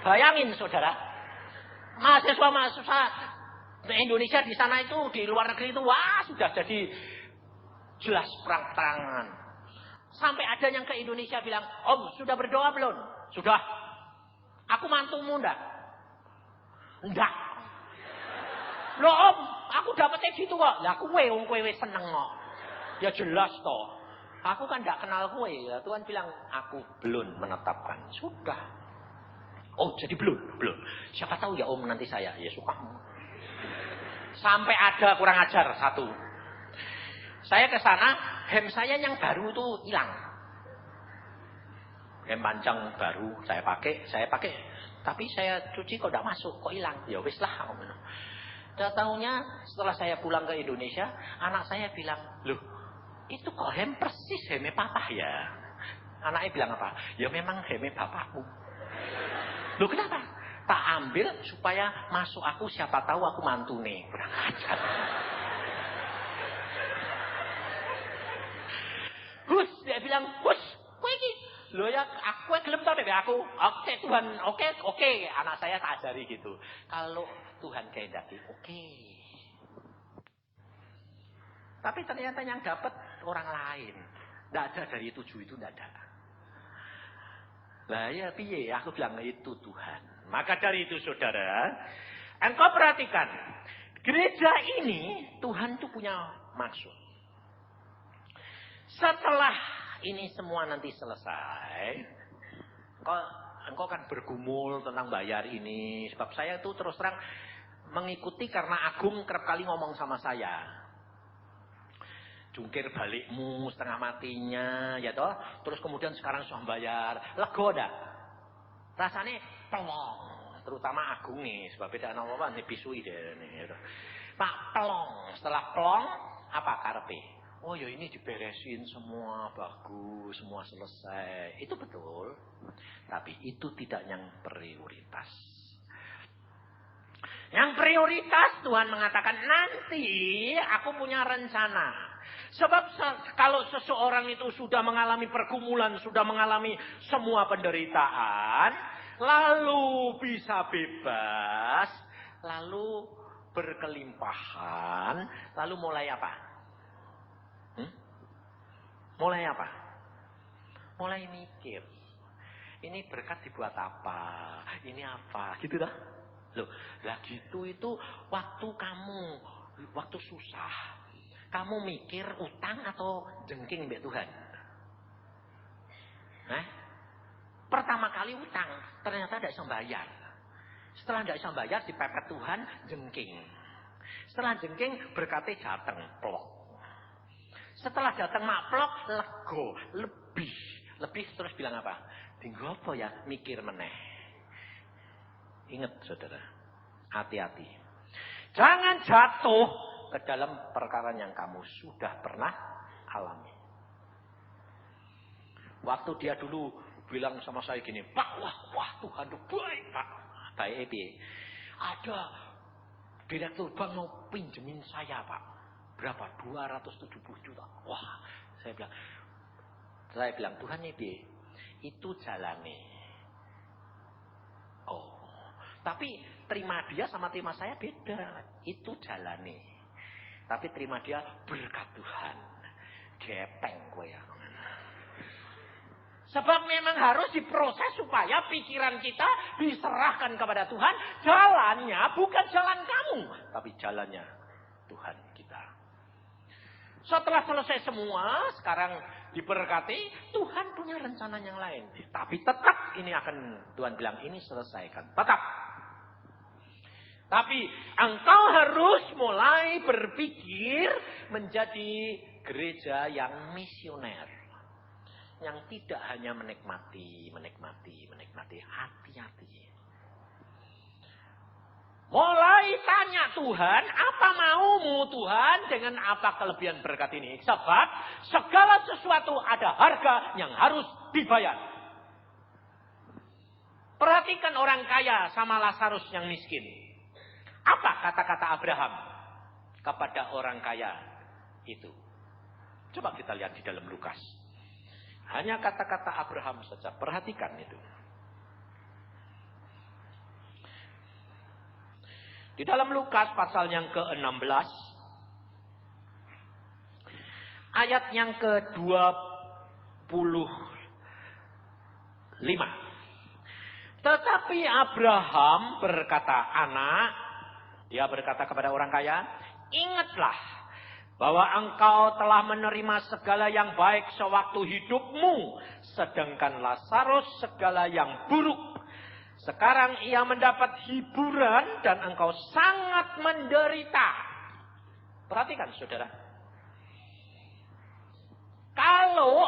Bayangin saudara. Mahasiswa Indonesia di sana itu, di luar negeri itu, wah sudah jadi jelas perang-perangan. Sampai ada yang ke Indonesia bilang, "Om, sudah berdoa belum?" "Sudah." "Aku mantumu enggak?" "Enggak." "Loh Om, aku dapetnya gitu kok." "Lah kowe wong kowe seneng kok." "Ya jelas toh. Aku kan enggak kenal kowe." Ya, Tuhan bilang, "Aku belum menetapkan." Sudah. "Oh, jadi belum?" "Belum." "Siapa tahu ya Om nanti saya." "Ya sukamu." Sampai ada kurang ajar satu. Saya ke sana, hem saya yang baru itu hilang. Hem panjang baru saya pakai. Tapi saya cuci kok tidak masuk, kok hilang. Ya wis lah. Dan tahunya setelah saya pulang ke Indonesia, anak saya bilang, "Loh, itu kok hem persis hemnya papa ya?" Anaknya bilang apa? "Ya memang hemnya bapakmu." "Loh kenapa?" "Tak ambil supaya masuk aku, siapa tahu aku mantu nih." Kurang ajar. "Gus," dia bilang, "Gus, kowe iki lho ya aku gelem tau deh aku. Oke Tuhan, oke. Anak saya tak ajari gitu. Kalau Tuhan kehendaki, oke. Tapi ternyata yang dapat orang lain. Tidak ada dari 7 itu, tidak ada. Lah ya piye? Aku bilang itu Tuhan. Maka dari itu saudara, engkau perhatikan. Gereja ini Tuhan tuh punya maksud. Setelah ini semua nanti selesai, engkau kan bergumul tentang bayar ini. Sebab saya tuh terus terang mengikuti karena Agung kerap kali ngomong sama saya. "Jungkir balikmu setengah matinya, ya toh. Terus kemudian sekarang sudah bayar, lego dah. Rasanya pelong, terutama Agung nih, sebab beda apa nih pisui deh nih. Pak pelong, setelah pelong apa karepe? Oh ya ini diberesin semua bagus, semua selesai. Itu betul, tapi itu tidak yang prioritas. Yang prioritas Tuhan mengatakan nanti aku punya rencana. Sebab kalau seseorang itu sudah mengalami pergumulan, sudah mengalami semua penderitaan, lalu bisa bebas, lalu berkelimpahan, lalu mulai apa? Mulai apa? Mulai mikir. Ini berkat dibuat apa? Ini apa? Gitu dah. Loh, lah gitu itu waktu kamu, waktu susah. Kamu mikir utang atau jengking mbak Tuhan? Pertama kali utang, ternyata tidak bisa bayar. Setelah tidak bisa bayar, dipepet Tuhan, jengking. Setelah jengking, berkatnya jateng, plok. Setelah datang makplok, lego, lebih terus bilang apa? Tinggal apa ya? Mikir meneh. Ingat saudara, hati-hati. Jangan jatuh ke dalam perkara yang kamu sudah pernah alami. Waktu dia dulu bilang sama saya gini, "Pak, wah Tuhan itu baik, Pak." Baik, ada direktur bank mau pinjemin saya, Pak. Berapa? 270 juta. Wah, saya bilang Tuhan ini itu jalani. Oh, tapi terima dia sama terima saya beda. Itu jalani. Tapi terima dia berkat Tuhan. Gepeng gue ya. Sebab memang harus diproses supaya pikiran kita diserahkan kepada Tuhan. Jalannya bukan jalan kamu, tapi jalannya Tuhan kita. Setelah selesai semua, sekarang diberkati, Tuhan punya rencana yang lain. Tapi tetap ini akan Tuhan bilang ini selesaikan. Tetap. Tapi engkau harus mulai berpikir menjadi gereja yang misioner. Yang tidak hanya menikmati. Hati-hati. Mulai tanya Tuhan, apa maumu Tuhan dengan apa kelebihan berkat ini? Sebab segala sesuatu ada harga yang harus dibayar. Perhatikan orang kaya sama Lazarus yang miskin. Apa kata-kata Abraham kepada orang kaya itu? Coba kita lihat di dalam Lukas. Hanya kata-kata Abraham saja. Perhatikan itu. Di dalam Lukas pasal yang ke-16 ayat yang ke-20 Tetapi Abraham berkata, anak, dia berkata kepada orang kaya, ingatlah bahwa engkau telah menerima segala yang baik sewaktu hidupmu, sedangkan Lazarus segala yang buruk. Sekarang ia mendapat hiburan dan engkau sangat menderita. Perhatikan saudara. Kalau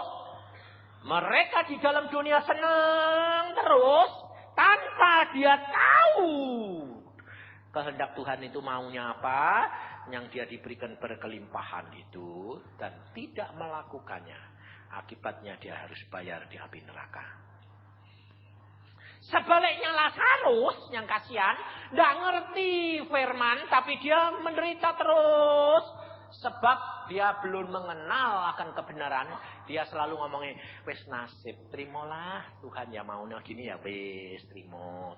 mereka di dalam dunia senang terus, tanpa dia tahu kehendak Tuhan itu maunya apa, yang dia diberikan berkelimpahan itu, dan tidak melakukannya, akibatnya dia harus bayar di api neraka. Sebaliknya Lazarus yang kasihan, tidak ngerti firman, tapi dia menderita terus. Sebab dia belum mengenal akan kebenaran. Dia selalu ngomongin, wes nasib, terimalah Tuhan ya maunya gini ya wes, terima.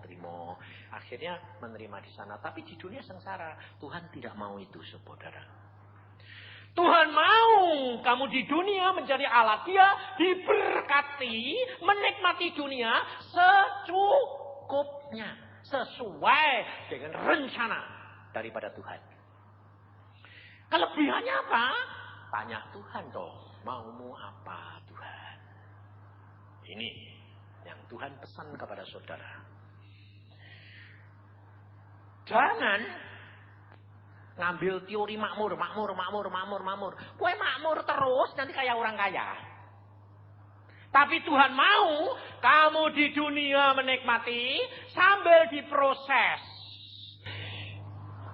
Akhirnya menerima di sana. Tapi di dunia sengsara, Tuhan tidak mau itu saudara. Tuhan mau kamu di dunia menjadi alat dia, diberkati, menikmati dunia secukupnya, sesuai dengan rencana daripada Tuhan. Kelebihannya apa? Tanya Tuhan dong, maumu apa Tuhan? Ini yang Tuhan pesan kepada saudara. Jangan ngambil teori makmur. Kowe makmur terus nanti kayak orang kaya. Tapi Tuhan mau kamu di dunia menikmati sambil diproses.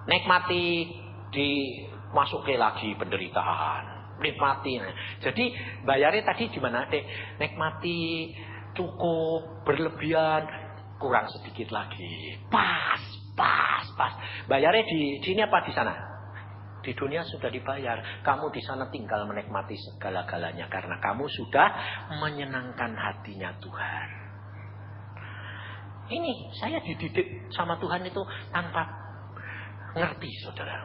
Nikmati dimasuki lagi penderitaan. Nikmati. Jadi bayarnya tadi gimana? Nikmati cukup, berlebihan, kurang sedikit lagi. Pas. Bayarnya di sini apa di sana? Di dunia sudah dibayar. Kamu di sana tinggal menikmati segala-galanya karena kamu sudah menyenangkan hatinya Tuhan. Ini saya dididik sama Tuhan itu tanpa ngerti, saudara.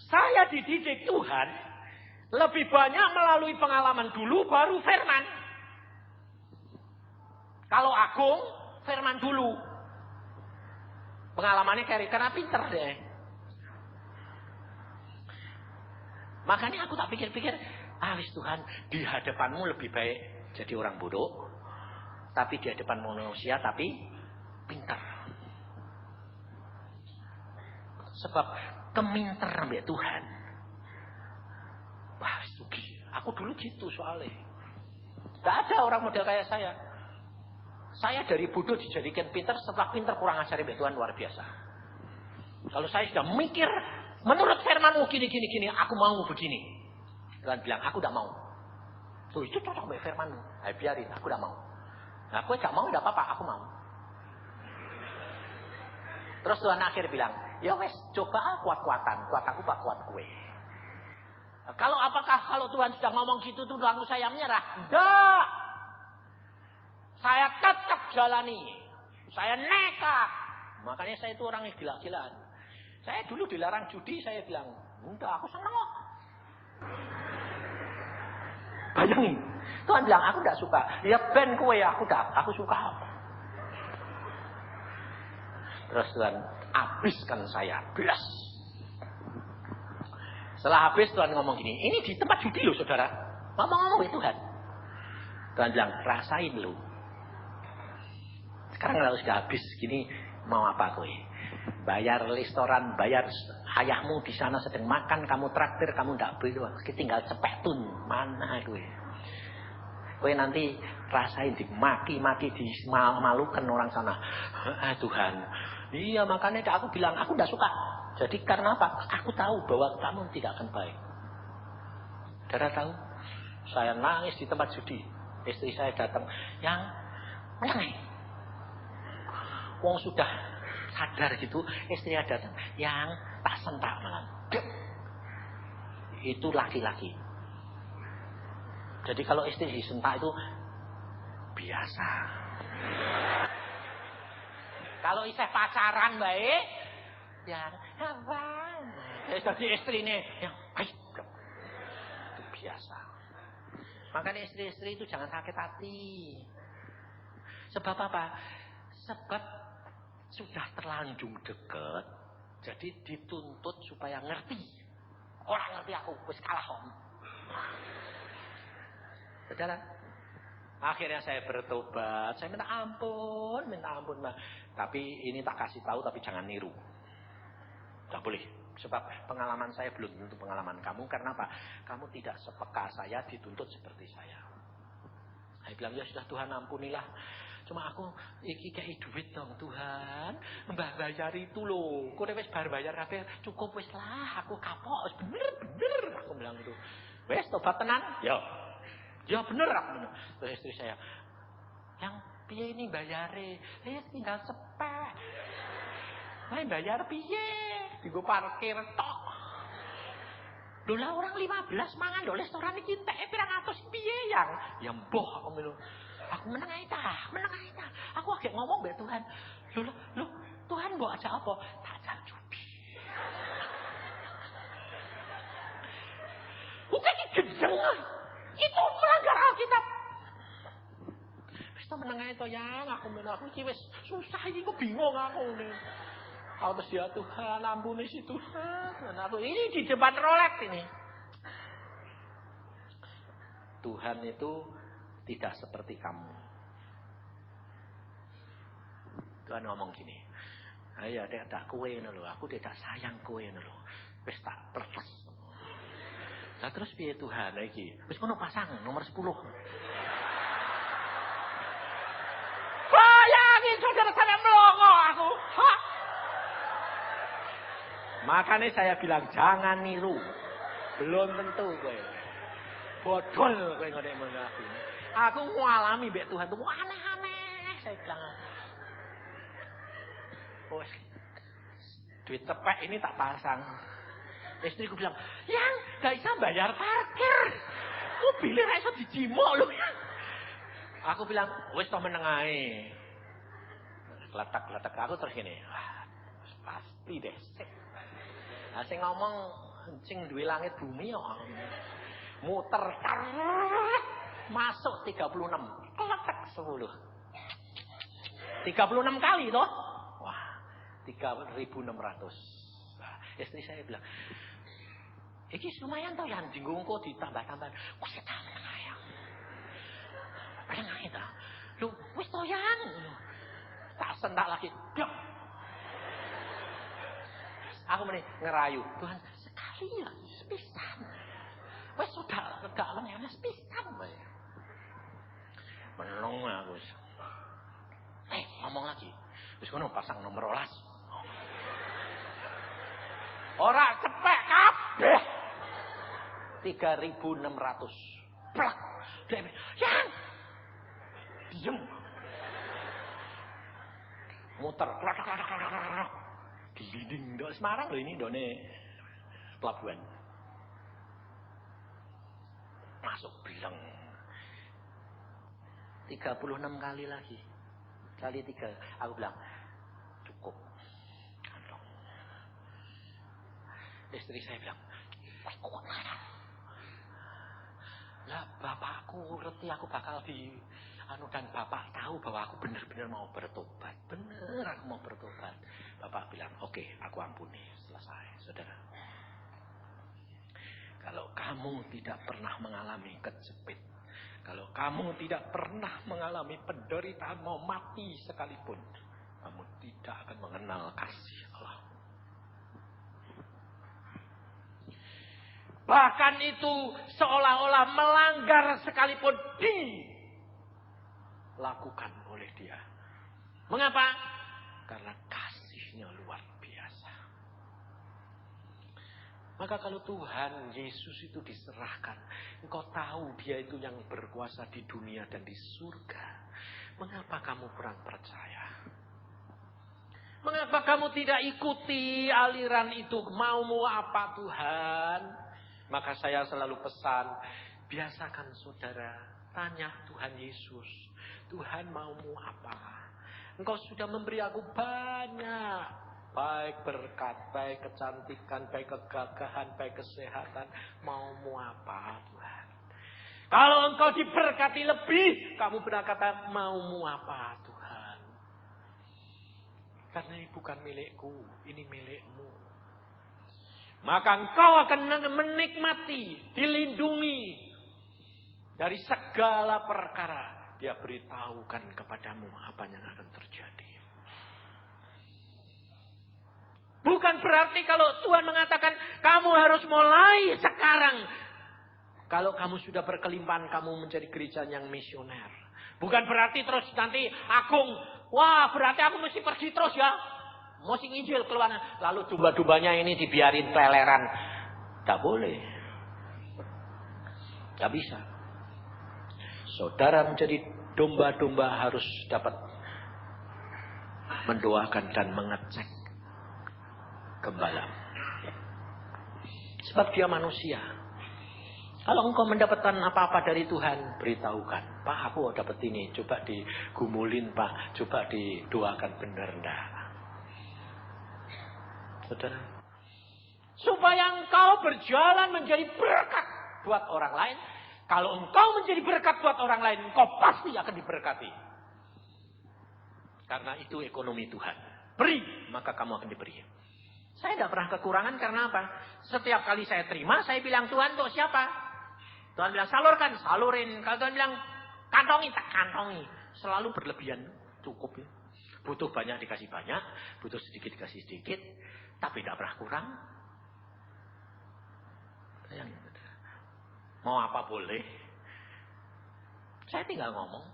Saya dididik Tuhan lebih banyak melalui pengalaman dulu baru firman. Kalau Agung firman dulu. Pengalamannya karena pinter deh. Makanya aku tak pikir-pikir, wis Tuhan, di hadapanmu lebih baik jadi orang bodoh, tapi di hadapan manusia tapi pintar. Sebab keminter ambek Tuhan. Wah, sugi. Aku dulu gitu soalnya. Gak ada orang model kayak saya. Saya dari bodoh dijadikan pintar, setelah pintar kurang ajar ambek Tuhan luar biasa. Kalau saya sudah mikir, menurut firmanmu gini, aku mau begini. Tuhan bilang, aku tidak mau. Tuh, itu cocok dengan firmanmu. Ayo biarin, aku tidak mau. Nah, aku tidak mau, tidak apa-apa, aku mau. Terus Tuhan akhir bilang, ya wes, coba kuat-kuatan. Kuat aku, pak kuat kue. Nah, kalau Tuhan sudah ngomong gitu, tuh langsung saya menyerah. Enggak. Saya tetap jalani. Saya nekat. Makanya saya itu orang yang gila-gilaan. Saya dulu dilarang judi, saya bilang, enggak, aku senang kok. Bayangin, Tuhan bilang, aku enggak suka. Ya ben kue, aku suka. Terus Tuhan habiskan saya, belas. Setelah habis Tuhan ngomong gini, ini di tempat judi loh saudara. Ngomong-ngomong ya Tuhan. Tuhan bilang, rasain lu. Sekarang kalau sudah habis gini, mau apa kowe? Bayar restoran, bayar ayahmu di sana sedang makan, kamu traktir, kamu ndak beli, tinggal cepetun. Mana kowe? Kowe nanti rasain dimaki-maki, dimalukan orang sana. Tuhan. Iya, makanya aku bilang aku ndak suka. Jadi karena apa? Aku tahu bahwa kamu tidak akan baik. Saudara tahu? Saya nangis di tempat judi. Istri saya datang, yang menangis. Wong sudah sadar gitu, istrinya datang, yang tak sentak malam. Itu laki-laki. Jadi kalau istri disentak itu biasa. Kalau isih pacaran baik, ya apa? Jadi istri ini yang baik. Itu biasa. Makanya istri-istri itu jangan sakit hati. Sebab apa? Sebab sudah terlanjur deket, jadi dituntut supaya ngerti. Orang ngerti aku, wis kalah om. Saudara, akhirnya saya bertobat, saya minta ampun, Mbak. Tapi ini tak kasih tahu, tapi jangan niru. Tak boleh. Sebab pengalaman saya belum tentu pengalaman kamu. Karena apa? Kamu tidak sepeka saya, dituntut seperti saya. Saya bilang, ya sudah Tuhan ampunilah. Cuma aku iki kayak duit dong Tuhan. Mbah bayar itu loh. Kok wis bar bayar kabeh cukup wis lah. Aku kapok bener. Aku bilang itu. Wes tobat tenan? Ya. Ya bener aku bilang. Terus istri saya, yang piye ini bayare? Tinggal sepeh. Main bayar piye? Digo parkir tok. Lho lah orang 15 mangan lho restoran iki entek pirang atus piye yang? Ya mboh aku bilang. Aku meneng ae ta. Aku agak ngomong mbek Tuhan. Loh, Tuhan mbok ajak apa? Tak ajak jubi. Bukan gedeng. Itu melanggar Alkitab. Wis to meneng ae to yang aku iki wis susah iki kok bingung aku nih. Terus ya Tuhan, ampuni si Tuhan. Aku ini di depan Rolex ini. Tuhan itu tidak seperti kamu. Tuhan ngomong gini, ayo tak kowe ngono lho, aku tidak sayang kowe ngono lho. Wis tak perles. Lah terus piye Tuhan iki? Wis kono pasang nomor 10. Bayangin saudara sampe melongo aku. Hah? Makanya saya bilang jangan niru. Belum tentu kowe. Bodol kowe ngene ngono aku. Aku ngalami mbek Tuhan tuh aneh-aneh. Saya bilang, oh, duit cepek ini tak pasang. Istriku bilang, yang gak bisa bayar parkir. Mobilnya gak bisa dijimok loh. Aku bilang, wis toh meneng ae. Letak aku terus gini. Wah, pasti deh. Nah, sing ngomong sing duwe langit bumi kok. Muter masuk 36. Letak 10. 36 kali toh. Wah, 3.600. Nah, istri saya bilang, iki lumayan toh yang dinggungku ditambah-tambah. Kok setahun ae. Pengen ae ta. Lho, wis toh yang. Tak sentak lagi. Blok. Aku meni ngerayu, Tuhan sekali lagi sepisan. Wes sudah gak lengene sepisan wae. Meneng aku. Ngomong lagi. Wis kono pasang nomor 12. Ora cepek kabeh. 3.600. Plak. Yang diem. Muter. Gelinding ndok Semarang lho ini ndone pelabuhan. Masuk bilang 36 kali lagi. Kali 3 aku bilang cukup. Kantong. Istri saya bilang, kuat lah bapakku ngerti aku bakal dan bapak tahu bahwa aku benar-benar mau bertobat. Benar aku mau bertobat. Bapak bilang, oke, aku ampuni. Selesai, saudara. Kalau kamu tidak pernah mengalami kejepit, kalau kamu tidak pernah mengalami penderitaan mau mati sekalipun, kamu tidak akan mengenal kasih Allah. Bahkan itu seolah-olah melanggar sekalipun dilakukan oleh dia. Mengapa? Karena kasihnya luar biasa. Maka kalau Tuhan Yesus itu diserahkan, engkau tahu dia itu yang berkuasa di dunia dan di surga. Mengapa kamu kurang percaya? Mengapa kamu tidak ikuti aliran itu? Maumu apa Tuhan? Maka saya selalu pesan, biasakan saudara tanya Tuhan Yesus, Tuhan maumu apa? Engkau sudah memberi aku banyak, baik berkat, baik kecantikan, baik kegagahan, baik kesehatan. Maumu apa Tuhan? Kalau engkau diberkati lebih, kamu berkata, maumu apa Tuhan? Karena ini bukan milikku, ini milikmu. Maka engkau akan menikmati, dilindungi dari segala perkara. Dia beritahukan kepadamu apa yang akan terjadi. Bukan berarti kalau Tuhan mengatakan kamu harus mulai sekarang. Kalau kamu sudah berkelimpahan, kamu menjadi gereja yang misioner. Bukan berarti terus nanti agung. Wah, berarti aku mesti pergi terus ya. Mesti nginjil keluar. Lalu domba-dombanya ini dibiarin keleleran. Tak boleh. Tak bisa. Saudara menjadi domba-domba harus dapat mendoakan dan mengecek gembala. Sebab dia manusia. Kalau engkau mendapatkan apa-apa dari Tuhan, beritahukan. Pak, aku dapat ini. Coba digumulin, Pak. Coba didoakan benar, enggak. Saudara. Supaya engkau berjalan menjadi berkat buat orang lain. Kalau engkau menjadi berkat buat orang lain, engkau pasti akan diberkati. Karena itu ekonomi Tuhan. Beri, maka kamu akan diberi. Saya tidak pernah kekurangan karena apa? Setiap kali saya terima, saya bilang, Tuhan untuk siapa? Tuhan bilang salurkan, salurin. Kalau Tuhan bilang kantongi, tak kantongi. Selalu berlebihan, cukup ya. Butuh banyak dikasih banyak, butuh sedikit dikasih sedikit, tapi tidak pernah kurang. Mau apa boleh. Saya tinggal ngomong.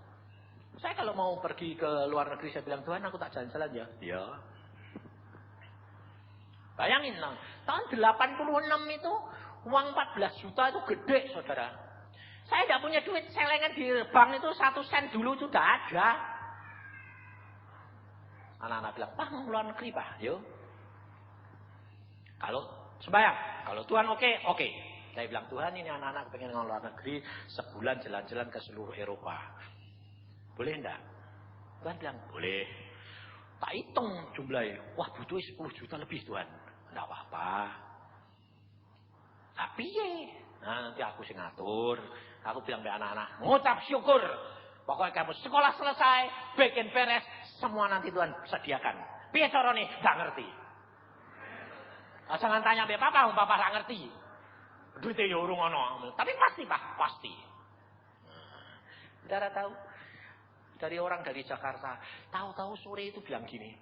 Saya kalau mau pergi ke luar negeri, saya bilang Tuhan aku tak jalan-jalan ya. Ya. Bayangin tahun 86 itu uang 14 juta itu gede, saudara. Saya tidak punya duit selengan di bank itu 1 sen dulu itu tidak ada. Anak-anak bilang, Pak mau luar negeri Pak, yuk. Kalau sembahyang, kalau Tuhan oke. Saya bilang Tuhan ini anak-anak pengen ke luar negeri sebulan jalan-jalan ke seluruh Eropa. Boleh enggak? Tuhan bilang boleh. Tak hitung jumlahnya, wah butuh 10 juta lebih Tuhan. Enggak apa-apa. Tapi nanti aku sing ngatur. Aku bilang ke anak-anak, ngucap syukur. Pokoknya kamu sekolah selesai, bikin beres, semua nanti Tuhan sediakan. Piye carane? Gak ngerti. Jangan tanya be papa gak ngerti. Duitnya ya urung ono. Tapi pasti Pak, pasti. Saudara tahu? Dari orang dari Jakarta, tahu-tahu sore itu bilang gini.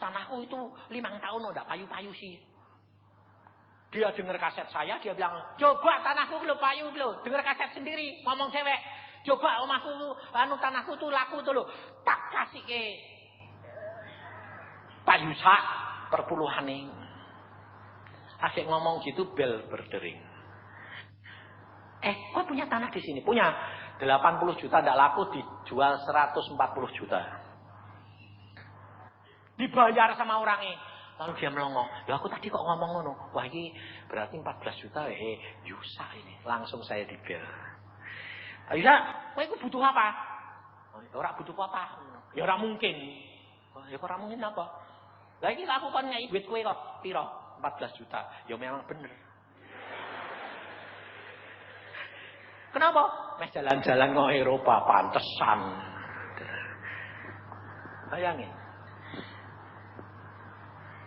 Tanahku itu 5 tahun udah payu-payu sih. Dia dengar kaset saya, dia bilang, coba tanahku lo payu lo, dengar kaset sendiri, ngomong cewek, coba omahku, tanahku tuh laku tuh lo, tak kasih ke payu sak perpuluhan nih. Asik ngomong gitu, bel berdering. Kau punya tanah di sini? Punya 80 juta, tidak laku, dijual 140 juta. Dibayar sama orangnya. Lalu dia melongo, ya aku tadi kok ngomong ngono. Wah ini berarti 14 juta Yusa ini. Langsung saya dibel. Yusa, kau butuh apa? Orang butuh apa? Ya orang mungkin. Ya orang mungkin apa? Lagi aku kan ngei duit kue kok piro 14 juta. Ya memang bener. Kenapa? Mes jalan-jalan ke Eropa pantesan. Bayangin.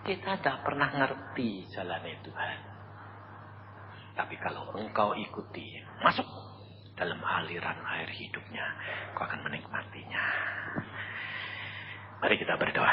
Kita tidak pernah ngerti jalannya Tuhan. Tapi kalau engkau ikuti, masuk dalam aliran air hidupnya, kau akan menikmatinya. Mari kita berdoa.